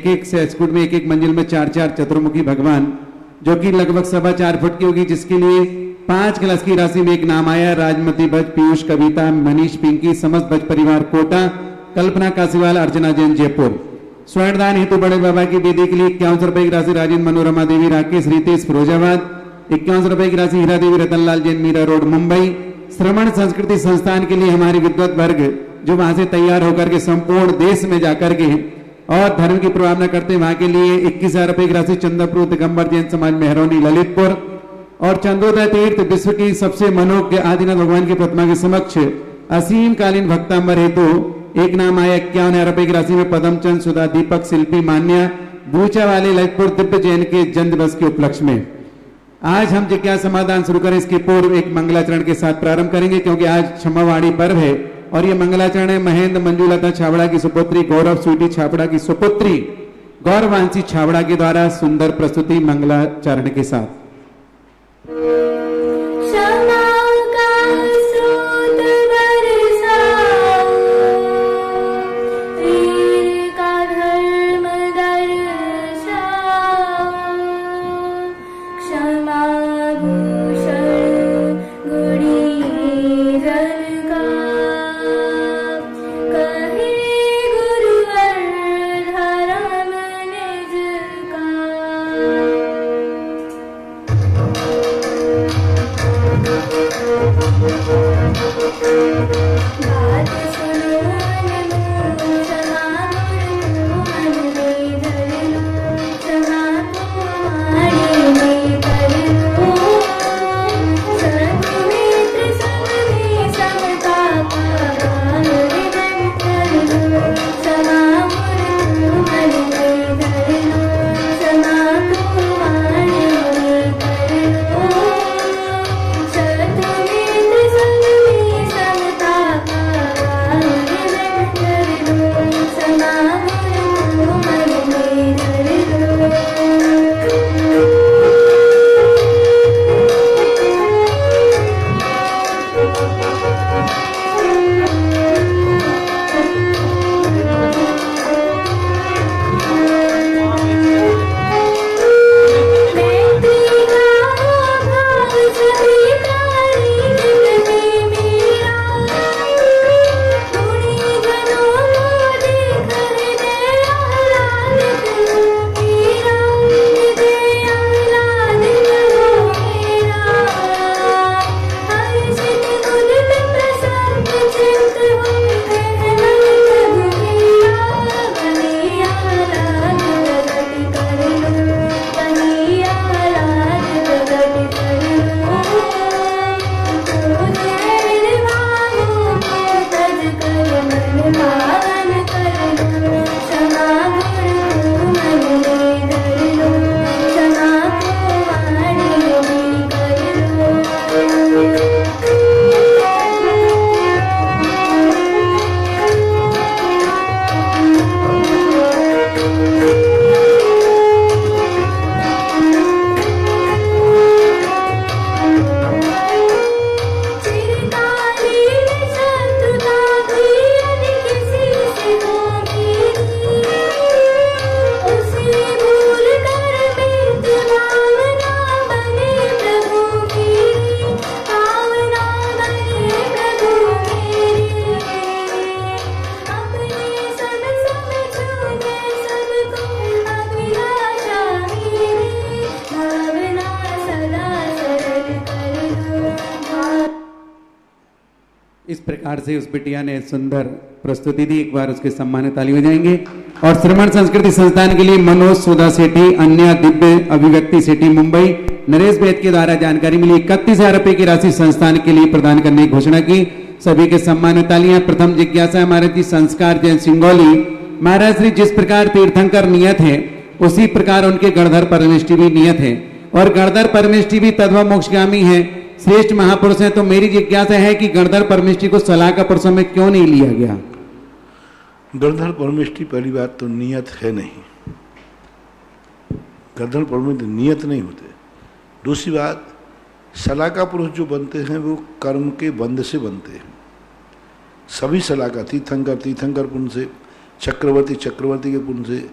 [SPEAKER 4] एक सहस्कुट में एक मंजिल में 4-4 चतुर्मुखी भगवान, जो कि लगभग 4.25 फुट की होगी, जिसके लिए 5 क्लास की राशि में एक नाम आया, राजमती भज, पीयूष कविता, मनीष पिंकी, समस्त भज परिवार कोटा, कल्पना कासीवाल, अर्चना जैन जयपुर। स्वर्णदान हेतु बड़े बाबा की बेदी के लिए 51 रुपए की राशि राजेंद्र मनोरमा देवी राकेश रितेश फिरोजाबाद, 51 रुपए की राशि हीरा देवी रतनलाल जैन मीरा रोड मुंबई। श्रवण संस्कृति संस्थान के लिए हमारे विद्वत वर्ग जो वहां से तैयार होकर के संपूर्ण देश में जाकर के और धर्म की प्रवाहना करते हैं, वहां के लिए 21,000 रुपए की राशि चंद्रपुर दिगंबर जैन समाज मेहरौनी ललितपुर। और चंद्रोदय तीर्थ विश्व की सबसे मनोज्ञ आदिनाथ भगवान की प्रतिमा के समक्ष असीम कालीन भक्तांबर हेतु एक नाम आया, 51,000 रुपए की राशि में पदमचंद सुधा दीपक शिल्पी मान्या बूचा वाले ललितपुर दिव्य जैन के जन्म दिवस के उपलक्ष्य में। आज हम जिज्ञासा समाधान शुरू करें, इसके पूर्व एक मंगलाचरण के साथ प्रारंभ करेंगे, क्योंकि आज क्षमावाणी पर्व है और ये मंगलाचरण है महेंद्र मंजूलता छाबड़ा की सुपुत्री गौरव स्वीटी छाबड़ा की सुपुत्री गौरवांशी छाबड़ा के द्वारा सुंदर प्रस्तुति मंगलाचरण के साथ। इस प्रकार से उस बिटिया ने सुंदर प्रस्तुति दी, एक बार उसके सम्मान में ताली बजाएंगे। और श्रवण संस्कृति संस्थान के लिए मनोज सुधा सेठी, अन्य दिव्य अभिव्यक्ति सेठी मुंबई, नरेश बेद के द्वारा जानकारी मिली। 31,000 रुपए की राशि संस्थान के लिए प्रदान करने की घोषणा की। सभी के सम्मान में तालियां। प्रथम जिज्ञासा महाराज जी संस्कार जैन सिंगौली महाराज श्री जिस प्रकार तीर्थंकर नियत है उसी प्रकार उनके गणधर परमेष्टि भी नियत है और गणधर परमेष्टि भी तद्भव मोक्षगामी है, श्रेष्ठ महापुरुष है। तो मेरी जिज्ञासा है कि गणधर परमेष्टि को सलाह का पुरुषों में क्यों नहीं लिया गया?
[SPEAKER 2] गणधर परमेष्टि पहली बात तो नियत है नहीं, गणधर परमेष्टि नियत नहीं होते। दूसरी बात, सलाह का पुरुष जो बनते हैं वो कर्म के बंध से बनते हैं। सभी सलाह का तीर्थंकर तीर्थंकर पुण्य से, चक्रवर्ती चक्रवर्ती के पुण्य से,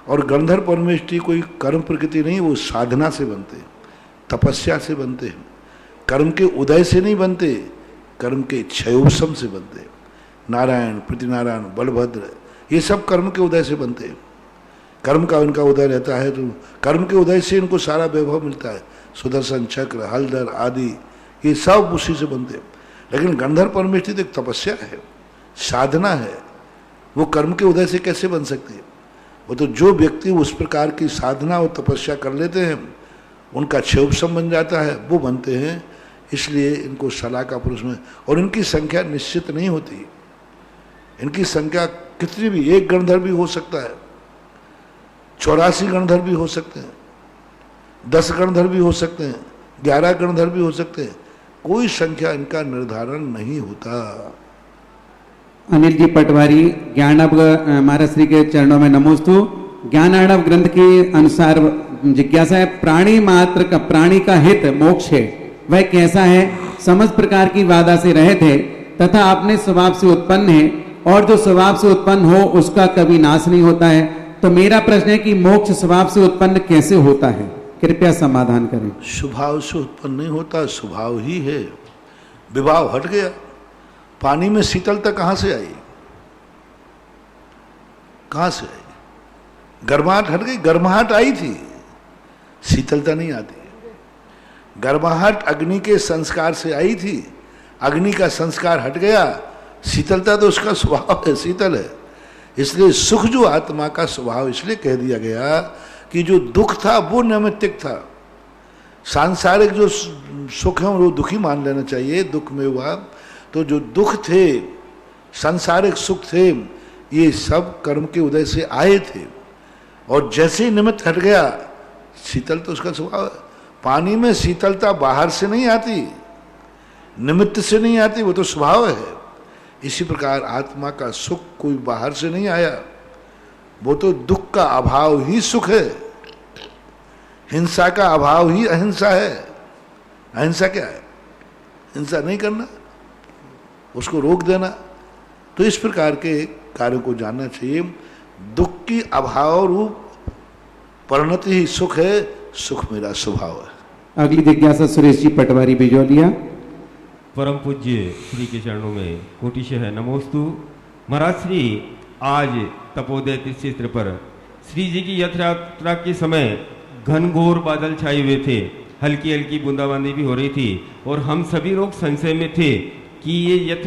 [SPEAKER 2] और गणधर परमेष्टि कोई कर्म प्रकृति नहीं, वो साधना से बनते हैं, तपस्या से बनते हैं, कर्म के उदय से नहीं बनते, कर्म के क्षयोपशम से बनते। नारायण, प्रतिनारायण, बलभद्र, ये सब कर्म के उदय से बनते हैं। कर्म का इनका उदय रहता है तो कर्म के उदय से इनको सारा वैभव मिलता है। सुदर्शन चक्र, हलधर आदि ये सब उसी से बनते हैं। लेकिन गंधर्व परमेष्ठि तो एक तपस्या है, साधना है, वो कर्म के उदय से कैसे बन सकती है? वो तो जो व्यक्ति उस प्रकार की साधना और तपस्या कर लेते हैं उनका क्षयोपशम बन जाता है, वो बनते हैं। इसलिए इनको सला का पुरुष में, और इनकी संख्या निश्चित नहीं होती। इनकी संख्या कितनी भी, एक गणधर्व भी हो सकता है, 84 गणधर्व भी हो सकते हैं, 10 गणधर्व भी हो सकते हैं, 11 गणधर्व भी हो सकते हैं। कोई संख्या इनका निर्धारण नहीं होता।
[SPEAKER 4] अनिल जी पटवारी, ज्ञानब महाराज श्री के चरणों में नमोस्तु। ज्ञानार्णव ग्रंथ के अनुसार जिज्ञासा है, प्राणी मात्र का, प्राणी का हित मोक्ष है, वह कैसा है? समस्त प्रकार की बाधा से रहित है तथा अपने स्वभाव से उत्पन्न है, और जो स्वभाव से उत्पन्न हो उसका कभी नाश नहीं होता है। तो मेरा प्रश्न है कि मोक्ष स्वभाव से उत्पन्न कैसे होता है? कृपया समाधान करें।
[SPEAKER 2] स्वभाव से उत्पन्न नहीं होता, स्वभाव ही है। विभाव हट गया। पानी में शीतलता कहां से आई? कहां से आई? गर्माहट हट गई, गर्माहट आई थी, शीतलता नहीं आती। गर्माहट अग्नि के संस्कार से आई थी, अग्नि का संस्कार हट गया, शीतलता तो उसका स्वभाव है, शीतल है। इसलिए सुख जो आत्मा का स्वभाव, इसलिए कह दिया गया कि जो दुख था वो नैमित्तिक था। सांसारिक जो सुख है वो दुखी मान लेना चाहिए, दुख में हुआ। तो जो दुख थे, सांसारिक सुख थे, ये सब कर्म के उदय से आए थे। और जैसे ही निमित्त हट गया, शीतल तो उसका स्वभाव है। पानी में शीतलता बाहर से नहीं आती, निमित्त से नहीं आती, वो तो स्वभाव है। इसी प्रकार आत्मा का सुख कोई बाहर से नहीं आया, वो तो दुख का अभाव ही सुख है। हिंसा का अभाव ही अहिंसा है। अहिंसा क्या है? हिंसा नहीं करना, उसको रोक देना। तो इस प्रकार के कार्य को जानना चाहिए। दुख की अभाव रूप परिणति ही सुख है, सुख मेरा स्वभाव है।
[SPEAKER 4] अगली जिज्ञासा सुरेश जी पटवारी बिजौलिया।
[SPEAKER 5] परम पूज्य श्री के चरणों में कोटिशः नमोस्तु। महाराज श्री आज तपोदय तीर्थ क्षेत्र पर श्री जी की रथ यात्रा के समय घनघोर बादल छाए हुए थे, हल्की हल्की बूंदाबांदी भी हो रही थी, और हम सभी लोग संशय में थे कि ये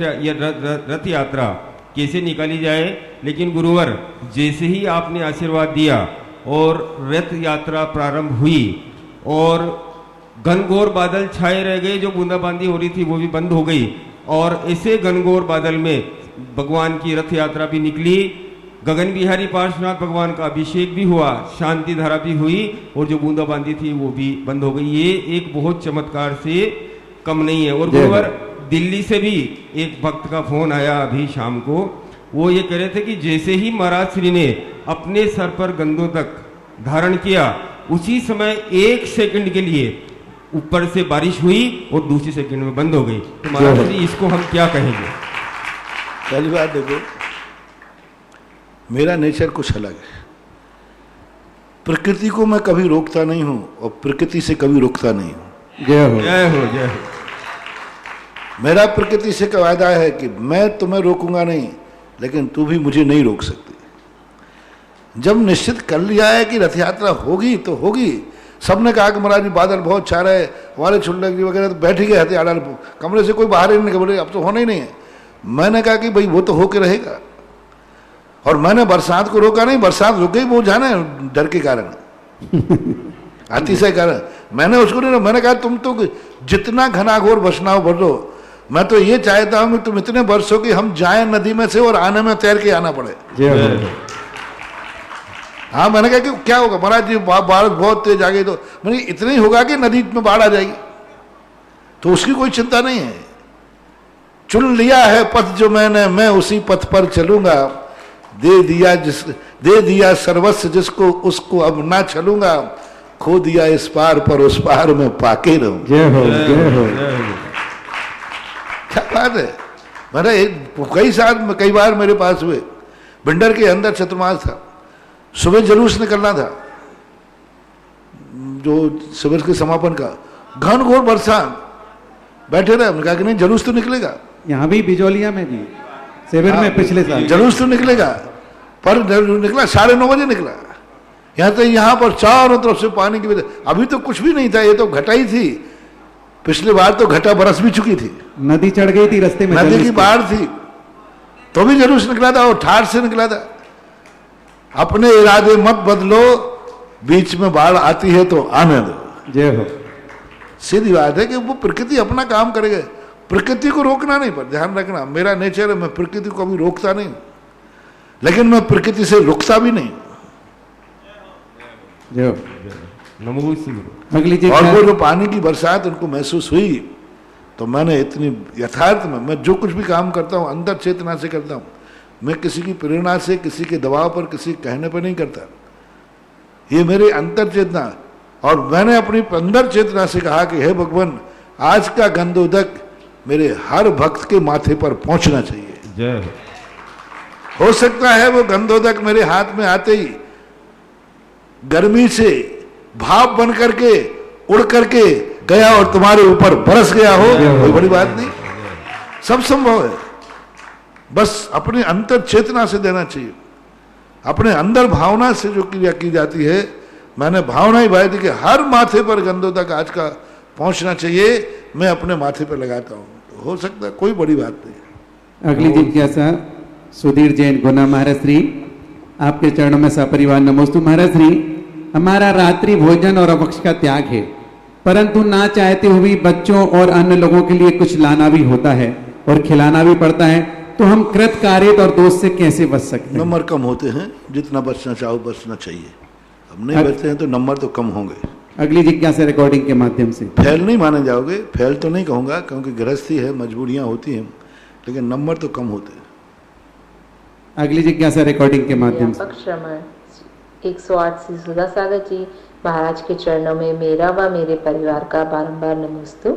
[SPEAKER 5] रथ यात्रा कैसे निकाली जाए। लेकिन गुरुवर, जैसे ही आपने आशीर्वाद दिया और रथ यात्रा प्रारंभ हुई और घनघोर बादल छाए रह गए, जो बूंदाबांदी हो रही थी वो भी बंद हो गई, और ऐसे घनघोर बादल में भगवान की रथ यात्रा भी निकली। गगन बिहारी पार्श्वनाथ भगवान का अभिषेक भी हुआ, शांति धारा भी हुई, और जो बूंदाबांदी थी वो भी बंद हो गई। ये एक बहुत चमत्कार से कम नहीं है। और गुरुवर, दिल्ली से भी एक भक्त का फोन आया अभी शाम को। वो ये कह रहे थे कि जैसे ही महाराज श्री ने अपने सर पर गंधों तक धारण किया, उसी समय 1 सेकंड के लिए ऊपर से बारिश हुई और दूसरी सेकंड में बंद हो गई। तो महाराज जी, इसको हम क्या कहेंगे?
[SPEAKER 2] पहली बात देखो, मेरा नेचर कुछ अलग है। प्रकृति को मैं कभी रोकता नहीं हूं और प्रकृति से कभी रुकता नहीं हूं।
[SPEAKER 4] जय हो,
[SPEAKER 5] जय हो, जय हो।
[SPEAKER 2] मेरा प्रकृति से का वायदा है कि मैं तुम्हें रोकूंगा नहीं, लेकिन तू भी मुझे नहीं रोक सकती। जब निश्चित कर लिया है कि रथ यात्रा होगी तो होगी। सबने कहा कि महाराज जी बादल बहुत छा रहे, हमारे छुल्लक जी वगैरह तो बैठ ही गए हथियार, कमरे से कोई बाहर ही नहीं, बोले अब तो होना ही नहीं है। मैंने कहा कि भाई वो तो होके रहेगा। और मैंने बरसात को रोका नहीं, बरसात रुक गई वो जाने डर के कारण, अतिशय कारण। मैंने उसको नहीं, मैंने कहा तुम तो जितना घनाघोर बरसना बरसो, मैं तो ये चाहता हूं कि तुम इतने बरसो कि हम जाएं नदी में से और आने में तैर के आना पड़े। हाँ, मैंने कहा कि क्या होगा महाराज जी, बाढ़ बहुत तेज आ गई, तो मैंने इतना ही होगा कि नदी में बाढ़ आ जाएगी, तो उसकी कोई चिंता नहीं है। चुन लिया है पथ जो मैंने, मैं उसी पथ पर चलूंगा। दे दिया सर्वस्व जिसको, उसको अब ना चलूंगा। खो दिया इस पार पर उस पार में पाके रहूं।
[SPEAKER 4] जय हो, जय हो।
[SPEAKER 2] क्या बात है। मैंने कई बार मेरे पास हुए, भिंडर के अंदर चतुर्मास था, सुबह जुलूस निकलना था जो शिविर के समापन का, घनघोर बरसात, बैठे रहे। हमने कहा कि नहीं, जुलूस तो निकलेगा,
[SPEAKER 4] यहाँ भी बिजौलिया में जी, शिविर में पिछले साल
[SPEAKER 2] जुलूस तो निकलेगा। पर निकला 9:30 बजे निकला। यहाँ तो यहाँ पर चारों तरफ से पानी की वजह, अभी तो कुछ भी नहीं था, ये तो घटा ही थी। पिछली बार तो घटा बरस भी चुकी थी,
[SPEAKER 4] नदी चढ़ गई थी रास्ते में,
[SPEAKER 2] नदी की बाढ़ थी, तो भी जुलूस निकला था और ठाठ से निकला था। अपने इरादे मत बदलो, बीच में बाढ़ आती है तो आने दो।
[SPEAKER 4] जय हो।
[SPEAKER 2] सीधी बात है कि वो प्रकृति अपना काम करेगा, प्रकृति को रोकना नहीं। पर ध्यान रखना, मेरा नेचर है, मैं प्रकृति को कभी रोकता नहीं, लेकिन मैं प्रकृति से रुकता भी नहीं।
[SPEAKER 4] जय हो।
[SPEAKER 5] नमो शिवाय।
[SPEAKER 4] अगली जी
[SPEAKER 2] और वो जो पानी की बरसात उनको महसूस हुई, तो मैंने इतनी यथार्थ में, मैं जो कुछ भी काम करता हूँ अंदर चेतना से करता हूँ। मैं किसी की प्रेरणा से, किसी के दबाव पर, किसी के कहने पर नहीं करता। ये मेरी अंतर चेतना, और मैंने अपनी अंदर चेतना से कहा कि हे भगवान, आज का गंधोदक मेरे हर भक्त के माथे पर पहुंचना चाहिए।
[SPEAKER 5] जय
[SPEAKER 2] हो सकता है वो गंधोदक मेरे हाथ में आते ही गर्मी से भाप बन करके उड़ करके गया और तुम्हारे ऊपर बरस गया हो, कोई बड़ी बात नहीं, सब संभव है। बस अपने अंतर चेतना से देना चाहिए, अपने अंदर भावना से जो क्रिया की जाती है। मैंने भावना ही भाई थी कि हर माथे पर गंधोदक आज का पहुंचना चाहिए, मैं अपने माथे पर लगाता हूँ। तो हो सकता है, कोई बड़ी बात नहीं।
[SPEAKER 4] अगली जिज्ञासा सुधीर जैन, गुना। महाराज श्री, आपके चरणों में सपरिवार नमोस्तु। महाराज श्री, हमारा रात्रि भोजन और अवक्ष का त्याग है, परंतु ना चाहते हुए बच्चों और अन्य लोगों के लिए कुछ लाना भी होता है और खिलाना भी पड़ता है, तो हम कृत कार्य और दोष से कैसे बच सकते हैं?
[SPEAKER 2] नंबर कम होते हैं, जितना बचना चाहो बचना चाहिए। अब नहीं बचते हैं तो नंबर तो कम होंगे।
[SPEAKER 4] अगली जिज्ञासा रिकॉर्डिंग के माध्यम से।
[SPEAKER 2] फैल नहीं माने जाओगे, फैल तो नहीं कहूँगा क्योंकि गृहस्थी है, मजबूरियाँ होती हैं, लेकिन नंबर तो कम होते हैं।
[SPEAKER 4] अगली जिज्ञासा रिकॉर्डिंग के माध्यम से।
[SPEAKER 6] श्रमण 108 श्री सुधा सागर जी महाराज के चरणों में मेरा व मेरे परिवार का बारंबार नमोस्तु।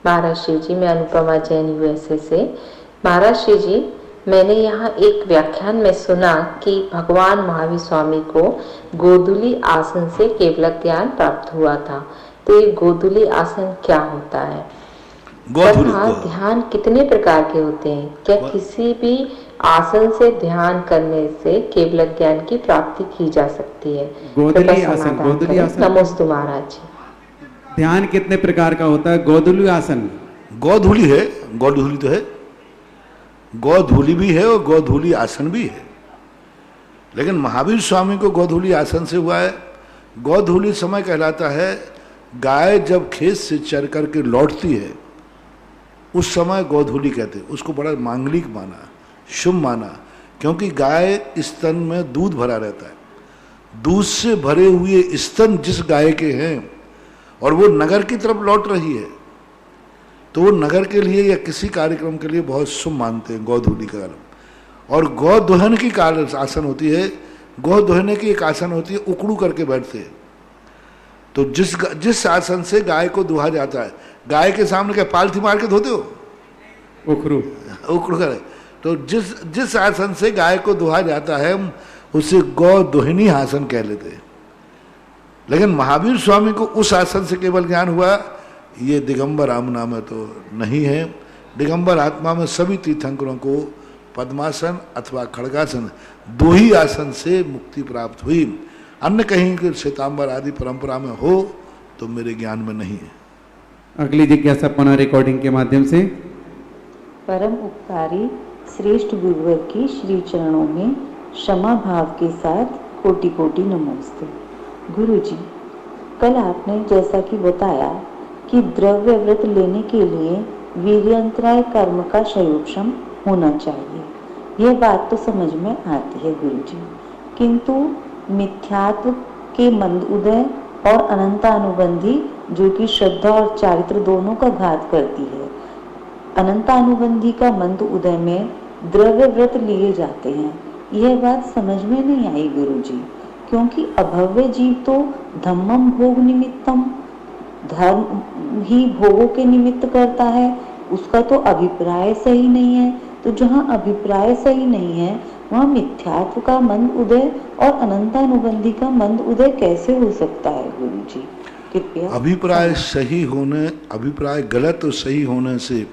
[SPEAKER 6] महाराज श्री जी, मैं अनुपमा जैन यूएसए से। महाराज श्री जी, मैंने यहाँ एक व्याख्यान में सुना कि भगवान महावीर स्वामी को गोधूली आसन से केवल ज्ञान प्राप्त हुआ था, तो ये गोधूली आसन क्या होता है? ध्यान कितने प्रकार के होते हैं? क्या किसी भी आसन से ध्यान करने से केवल ज्ञान की प्राप्ति की जा सकती है?
[SPEAKER 4] गोधूली आसन, गोधूली आसन।
[SPEAKER 6] नमोस्तु महाराज जी।
[SPEAKER 4] ध्यान कितने प्रकार का होता है? गोधूली आसन,
[SPEAKER 2] गोधूली है, गोधूली तो है, गोधूली भी है और गोधूली आसन भी है। लेकिन महावीर स्वामी को गोधूली आसन से हुआ है। गोधूली समय कहलाता है, गाय जब खेत से चर करके लौटती है उस समय गोधूली कहते हैं। उसको बड़ा मांगलिक माना, शुभ माना, क्योंकि गाय स्तन में दूध भरा रहता है। दूध से भरे हुए स्तन जिस गाय के हैं और वो नगर की तरफ लौट रही है, तो वो नगर के लिए या किसी कार्यक्रम के लिए बहुत शुभ मानते हैं गोधूली का कार्यक्रम। और गौ दोहन की आसन होती है, गौ दोहने की एक आसन होती है, उकड़ू करके बैठते हैं। तो जिस आसन से गाय को दुहा जाता है, गाय के सामने क्या पालथी मार के धोते हो? उकड़ू कर। तो जिस आसन से गाय को दुहा जाता है उसे गौ दोहिनी आसन कह लेते हैं। लेकिन महावीर स्वामी को उस आसन से केवल ज्ञान हुआ, ये दिगंबर आमना में तो नहीं है। दिगंबर आत्मा में सभी तीर्थंकरों को पद्मासन अथवा खड़गासन, दो ही आसन से मुक्ति प्राप्त हुई। अन्य कहीं के श्वेतांबर आदि परंपरा में हो तो मेरे ज्ञान में नहीं है।
[SPEAKER 4] अगली जिज्ञासा पुनः रिकॉर्डिंग के माध्यम से।
[SPEAKER 7] परम उपकारी श्रेष्ठ गुरुवर की श्री चरणों में क्षमा भाव के साथ कोटि कोटि नमोस्तु। गुरु जी, कल आपने जैसा कि बताया कि द्रव्य व्रत लेने के लिए वीर्यंतराय कर्म का संयोक्षम होना चाहिए, यह बात तो समझ में आती है गुरु जी, किंतु मिथ्यात्व के मंद उदय और अनंतानुबंधी जो कि श्रद्धा और चारित्र दोनों का घात करती है, अनंतानुबंधी का मंद उदय में द्रव्य व्रत लिए जाते हैं, यह बात समझ में नहीं आई गुरु जी, क्योंकि अभव्य जीव तो धम्मम भोग निमित्तम, धर्म ही भोगों के निमित्त करता है, उसका तो अभिप्राय सही नहीं है। तो जहाँ अभिप्राय सही नहीं है वहाँ मिथ्यात्व का मंद उदय और अनंतानुबंधी का मंद उदय कैसे हो सकता है गुरु जी? कृपया
[SPEAKER 2] अभिप्राय सही होने, अभिप्राय गलत और सही होने से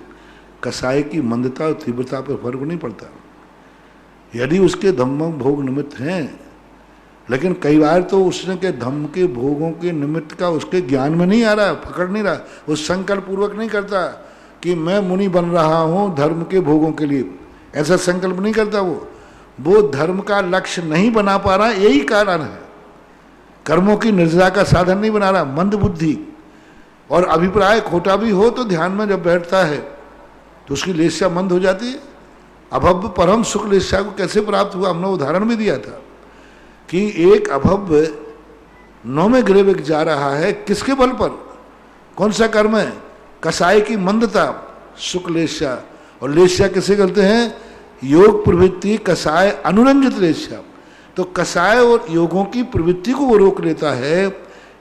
[SPEAKER 2] कसाय की मंदता और तीव्रता पर फर्क नहीं पड़ता। यदि उसके धम्म भोग निमित्त हैं, लेकिन कई बार तो उसने के धम्म के भोगों के निमित्त का उसके ज्ञान में नहीं आ रहा, पकड़ नहीं रहा, वो संकल्प पूर्वक नहीं करता कि मैं मुनि बन रहा हूं धर्म के भोगों के लिए, ऐसा संकल्प नहीं करता। वो धर्म का लक्ष्य नहीं बना पा रहा, यही कारण है। कर्मों की निर्जरा का साधन नहीं बना रहा, मंद बुद्धि। और अभिप्राय खोटा भी हो तो ध्यान में जब बैठता है तो उसकी लेस्या मंद हो जाती है। अभव्य परम सुख लेस्या को कैसे प्राप्त हुआ, हमने उदाहरण भी दिया था कि एक अभव्य 9वें गृह जा रहा है, किसके बल पर, कौन सा कर्म है, कसाय की मंदता, सुख लेस्या। और लेस्या किसे कहते हैं, योग प्रवृत्ति कसाय अनुरंजित लेस्या। तो कसाय और योगों की प्रवृत्ति को वो रोक लेता है,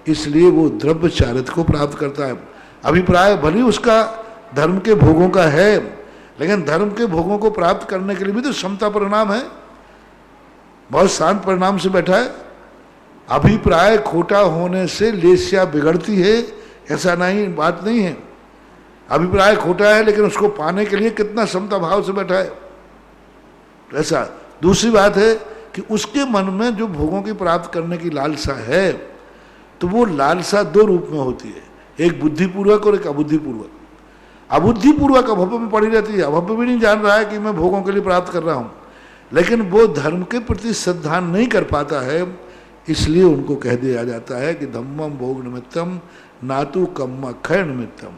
[SPEAKER 2] इसलिए वो द्रव्य चारित्र को प्राप्त करता है। अभिप्राय भले उसका धर्म के भोगों का है, लेकिन धर्म के भोगों को प्राप्त करने के लिए भी तो क्षमता परिणाम है, बहुत शांत परिणाम से बैठा है। अभिप्राय खोटा होने से लेस्या बिगड़ती है, ऐसा नहीं, बात नहीं है। अभिप्राय खोटा है लेकिन उसको पाने के लिए कितना क्षमता भाव से बैठा है, ऐसा। दूसरी बात है कि उसके मन में जो भोगों की प्राप्त करने की लालसा है, तो वो लालसा दो रूप में होती है, एक बुद्धिपूर्वक और एक अबुद्धिपूर्वक। अबुद्धिपूर्वक अभव्य में पड़ी रहती है, अभव्य भी नहीं जान रहा है कि मैं भोगों के लिए प्राप्त कर रहा हूं, लेकिन वो धर्म के प्रति श्रद्धा नहीं कर पाता है, इसलिए उनको कह दिया जाता है कि धम्मम भोग निमित्तम नातु कम्म क्षय निमित्तम।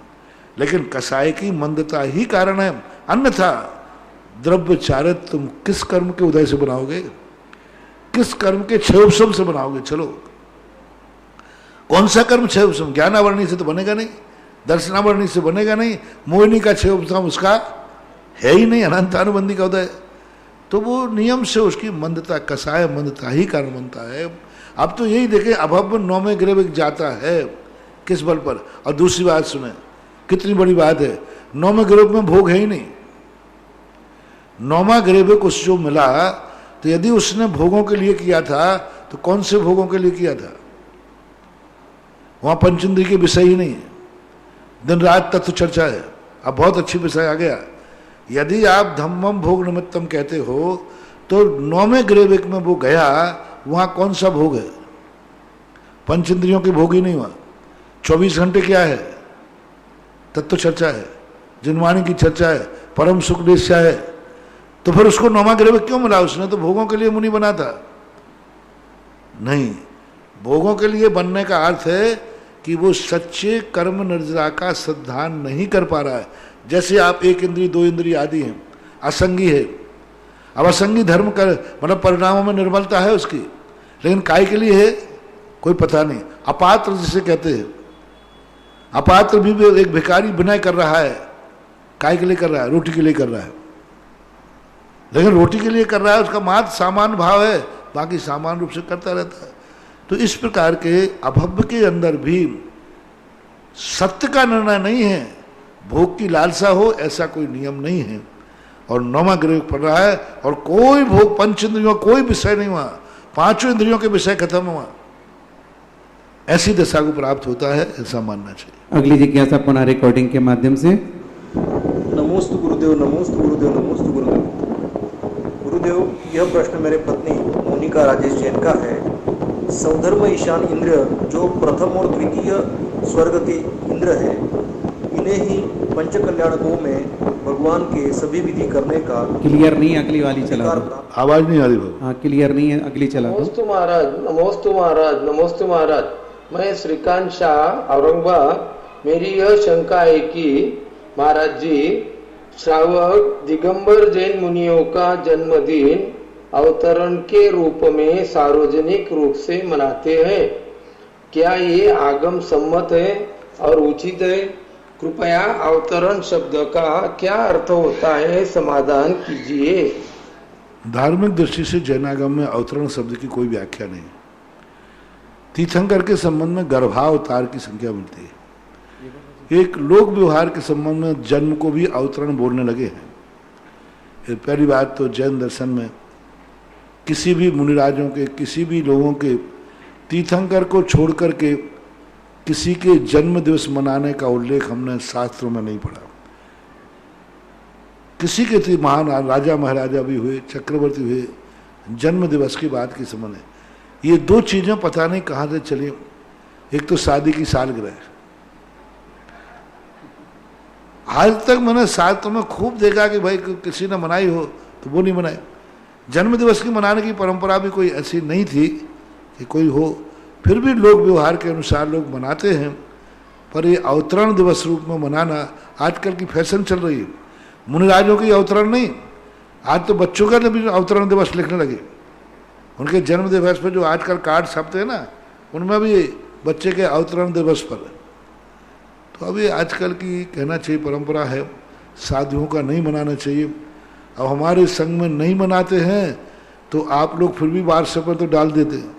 [SPEAKER 2] लेकिन कसाय की मंदता ही कारण है, अन्यथा द्रव्य चारित्र तुम किस कर्म के उदय से बनाओगे, किस कर्म के क्षयोपशम से बनाओगे। चलो, कौन सा कर्म क्षयोपशम, ज्ञानावरणी से तो बनेगा नहीं, दर्शनावरणी से बनेगा नहीं, मोहिनी का क्षयोपशम उसका है ही नहीं, अनंतानुबंधी का उदय। तो वो नियम से उसकी मंदता, कसाय मंदता ही कारण बनता है। अब तो यही देखें, अभव्य 9वें गृह जाता है, किस बल पर। और दूसरी बात सुने, कितनी बड़ी बात है, 9वें गृह में भोग है ही नहीं। 9वां गृह को जो मिला, तो यदि उसने भोगों के लिए किया था तो कौन से भोगों के लिए किया था, वहां पंचेंद्रिय के विषय ही नहीं है, दिन रात तत्व चर्चा है। अब बहुत अच्छी विषय आ गया, यदि आप धम्मम भोग निमित्तम कहते हो तो 9वें गृह में वो गया, वहां कौन सा भोग है, पंचेंद्रियों के भोग ही नहीं हुआ। 24 घंटे क्या है, तत्व चर्चा है, जिनवाणी की चर्चा है, परम सुख लेस्या है। तो फिर उसको 9वां गृह क्यों मिला, उसने तो भोगों के लिए मुनि बना था। नहीं, भोगों के लिए बनने का अर्थ है कि वो सच्चे कर्म निर्जरा का सिद्धांत नहीं कर पा रहा है। जैसे आप एक इंद्रिय, दो इंद्रिय आदि हैं, असंगी है। अब असंगी धर्म कर मतलब परिणामों में निर्मलता है उसकी, लेकिन काय के लिए है कोई पता नहीं। अपात्र जिसे कहते हैं, अपात्र भी एक भिखारी विनय कर रहा है, काय के लिए कर रहा है, रोटी के लिए कर रहा है। लेकिन रोटी के लिए कर रहा है, उसका मात्र सामान्य भाव है, बाकी सामान्य रूप से करता रहता है। तो इस प्रकार के अभव्य के अंदर भी सत्य का निर्णय नहीं है, भोग की लालसा हो ऐसा कोई नियम नहीं है। और 9वां गृह पड़ रहा है और कोई भोग, पंच इंद्रियों कोई विषय नहीं हुआ, 5 इंद्रियों के विषय खत्म हुआ, ऐसी दशा को प्राप्त होता है, ऐसा मानना चाहिए।
[SPEAKER 4] अगली जिज्ञासा पुनः रिकॉर्डिंग के माध्यम से।
[SPEAKER 8] नमोस्तु गुरुदेव, नमोस्तु गुरुदेव, नमोस्तु गुरुदेव। गुरुदेव, यह प्रश्न मेरे पत्नी मोनिका राजेश जैन का है। सौधर्म ईशान इंद्रिय जो प्रथम और द्वितीय स्वर्ग के इंद्र है, इन्हें ही पंच कल्याणकों में भगवान के सभी विधि करने का
[SPEAKER 4] क्लियर नहीं, अगली वाली चला दो।
[SPEAKER 2] आवाज नहीं आ रही।
[SPEAKER 4] हाँ, क्लियर नहीं है, अगली चला दो।
[SPEAKER 9] नमोस्तु महाराज, नमोस्तु महाराज, नमोस्तु महाराज। मैं श्रीकांत शाह, औरंगाबाद। मेरी यह शंका है कि महाराज जी, श्रावक दिगंबर जैन मुनियों का जन्मदिन अवतरण के रूप में सार्वजनिक रूप से मनाते हैं, क्या ये आगम सम्मत है और उचित है? कृपया अवतरण शब्द का क्या अर्थ होता है, समाधान कीजिए।
[SPEAKER 2] धार्मिक दृष्टि से जैनागम में अवतरण शब्द की कोई व्याख्या नहीं। तीर्थंकर के संबंध में गर्भावतार की संख्या मिलती है। एक लोक व्यवहार के संबंध में जन्म को भी अवतरण बोलने लगे हैं। पहली बात तो जैन दर्शन में किसी भी मुनिराजों के, किसी भी लोगों के तीर्थंकर को छोड़ करके किसी के जन्म दिवस मनाने का उल्लेख हमने शास्त्रों में नहीं पढ़ा। किसी के थी महान राजा महाराजा भी हुए, चक्रवर्ती हुए, जन्म दिवस की बात की समझ। ये दो चीजें पता नहीं कहाँ से चली। एक तो शादी की सालगिरह, आज तक मैंने शास्त्रों में खूब देखा कि भाई किसी ने मनाई हो तो वो नहीं मनाए। जन्म दिवस की मनाने की परंपरा भी कोई ऐसी नहीं थी कि कोई हो, फिर भी लोग व्यवहार के अनुसार लोग मनाते हैं। पर ये अवतरण दिवस रूप में मनाना आजकल की फैशन चल रही है। मुनिराजों की अवतरण नहीं, आज तो बच्चों का भी अवतरण दिवस लिखने लगे। उनके जन्म दिवस पर जो आजकल कार्ड छपते हैं ना, उनमें भी बच्चे के अवतरण दिवस पर। तो अभी आजकल की कहना चाहिए परंपरा है, साधुओं का नहीं मनाना चाहिए। अब हमारे संघ में नहीं मनाते हैं तो आप लोग फिर भी व्हाट्सएप पर तो डाल देते हैं।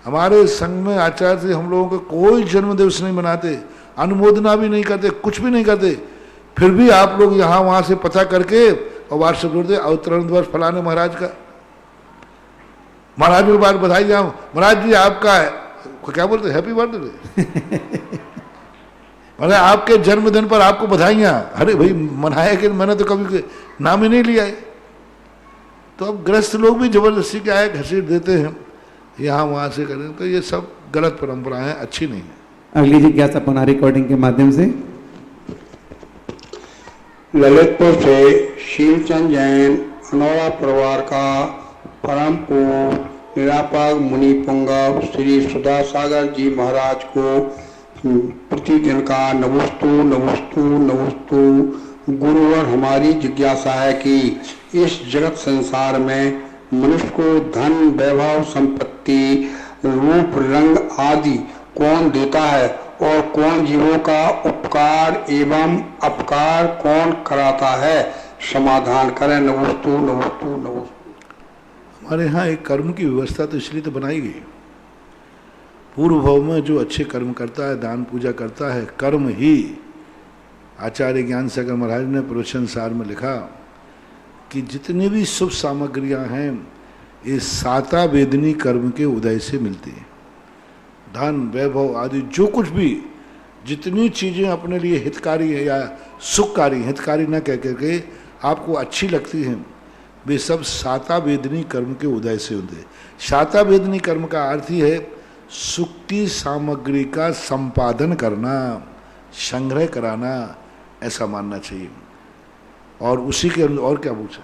[SPEAKER 2] हमारे संघ में आचार्य से हम लोगों का कोई जन्म दिवस नहीं मनाते, अनुमोदना भी नहीं करते, कुछ भी नहीं करते, फिर भी आप लोग यहाँ वहाँ से पता करके और व्हाट्सएप जोड़ते अवतरण दिवस फलाने महाराज का। महाराज को बार बधाई जाओ, महाराज जी आपका है, क्या बोलते हैप्पी बर्थडे मतलब आपके जन्मदिन पर आपको बधाइयाँ। अरे भाई मनाया कि मैंने तो कभी नाम ही नहीं लिया है। तो अब गृहस्थ लोग भी जबरदस्ती क्या है घसीट देते हैं, यहाँ वहाँ से करें, तो ये सब गलत परंपराएं हैं, अच्छी नहीं है।
[SPEAKER 4] अगली जिज्ञासा पुनः रिकॉर्डिंग के माध्यम से।
[SPEAKER 10] ललितपुर से शीलचंद जैन अनौरा परिवार का परम पूज्य निरापक मुनि पुंगव श्री सुधा सागर जी महाराज को प्रतिदिन का नमोस्तु नमोस्तु नमोस्तु। गुरुवर हमारी जिज्ञासा है कि इस जगत संसार में मनुष्य को धन वैभव संपत्ति रूप रंग आदि कौन देता है और कौन जीवों का उपकार एवं अपकार कौन कराता है, समाधान करें। नमोस्तु नमोस्तु नमोस्तु।
[SPEAKER 2] हमारे यहाँ एक कर्म की व्यवस्था तो इसलिए तो बनाई गई, पूर्व भाव में जो अच्छे कर्म करता है, दान पूजा करता है, कर्म ही। आचार्य ज्ञान सागर महाराज ने प्रवचन सार में लिखा कि जितनी भी शुभ सामग्रियां हैं ये साता वेदनी कर्म के उदय से मिलती हैं। धन वैभव आदि जो कुछ भी जितनी चीज़ें अपने लिए हितकारी है या सुखकारी, हितकारी न कह करके आपको अच्छी लगती हैं, वे सब साता वेदनी कर्म के उदय से होते। साता वेदनी कर्म का अर्थ ही है सुक्ति सामग्री का संपादन करना, संग्रह कराना, ऐसा मानना चाहिए। और उसी के और क्या पूछे,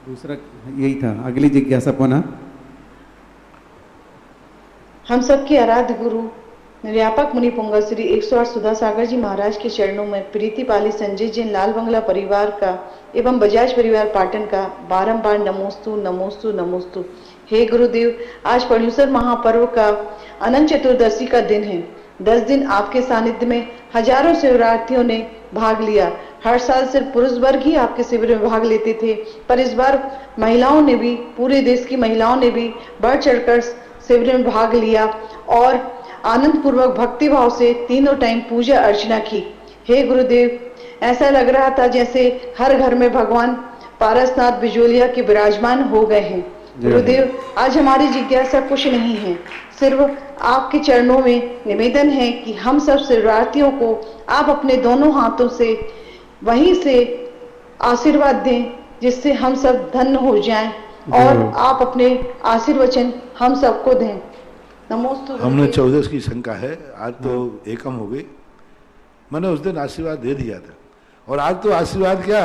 [SPEAKER 4] दूसरा यही था। अगली जिज्ञासा पुनः।
[SPEAKER 11] हम सबके आराध्य गुरु निर्यापक मुनि पुंगव श्री 108 सुधा सागर जी महाराज के चरणों में प्रीति पाली संजय जैन लाल बंगला परिवार का एवं बजाज परिवार पाटन का बारंबार नमोस्तु नमोस्तु नमोस्तु। हे गुरुदेव, आज पर्युषण महापर्व का अनंत चतुर्दशी का दिन है। 10 दिन आपके सानिध्य में हजारों शिवरार्थियों ने भाग लिया। हर साल सिर्फ पुरुष वर्ग ही आपके शिविर में भाग लेते थे, पर इस बार महिलाओं ने भी, पूरे देश की महिलाओं ने भी बढ़ चढ़कर शिविर में भाग लिया और आनंद पूर्वक भक्ति भाव से तीनों टाइम पूजा अर्चना की। हे गुरुदेव, ऐसा लग रहा था जैसे हर घर में भगवान पारसनाथ बिजोलिया के विराजमान हो गए हैं। गुरुदेव, आज हमारी जिज्ञासा कुछ नहीं है, सिर्फ आपके चरणों में निवेदन है कि हम सब शिवरार्थियों को आप अपने दोनों हाथों से वहीं से आशीर्वाद दें, जिससे हम सब धन्य हो जाएं और आप अपने आशीर्वचन हम सबको दें। नमोस्तु।
[SPEAKER 2] हमने 14 की शंका है, आज तो एकम हो गई। मैंने उस दिन आशीर्वाद दे दिया था, और आज तो आशीर्वाद क्या,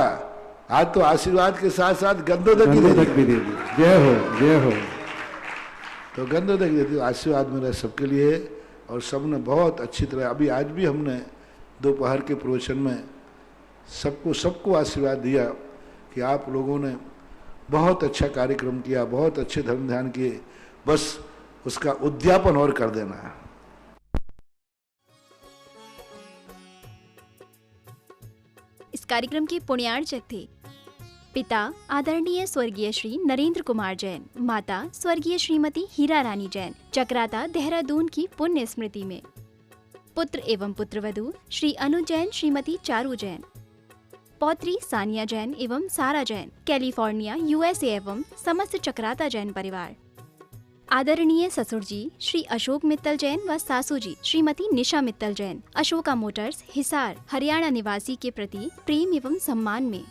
[SPEAKER 2] आज तो आशीर्वाद के साथ साथ गंधोदक भी दे दी।
[SPEAKER 4] जय हो जय हो।
[SPEAKER 2] तो गंधोदक दे दी। आशीर्वाद मेरा सबके लिए है, और सबने बहुत अच्छी तरह, अभी आज भी हमने दोपहर के प्रवचन में सबको आशीर्वाद दिया कि आप लोगों ने बहुत अच्छा कार्यक्रम किया, बहुत अच्छे धर्म ध्यान किए, बस उसका उद्यापन और कर देना है।
[SPEAKER 1] इस कार्यक्रम के पुण्यार्चक थे पिता आदरणीय स्वर्गीय श्री नरेंद्र कुमार जैन, माता स्वर्गीय श्रीमती हीरा रानी जैन, चक्राता देहरादून की पुण्य स्मृति में। पुत्र एवं पुत्रवधू श्री अनु जैन, श्रीमती चारू जैन, पौत्री सानिया जैन एवं सारा जैन, कैलिफोर्निया USA एवं समस्त चक्राता जैन परिवार। आदरणीय ससुर जी श्री अशोक मित्तल जैन व सासू जी श्रीमती निशा मित्तल जैन, अशोका मोटर्स, हिसार, हरियाणा निवासी के प्रति प्रेम एवं सम्मान में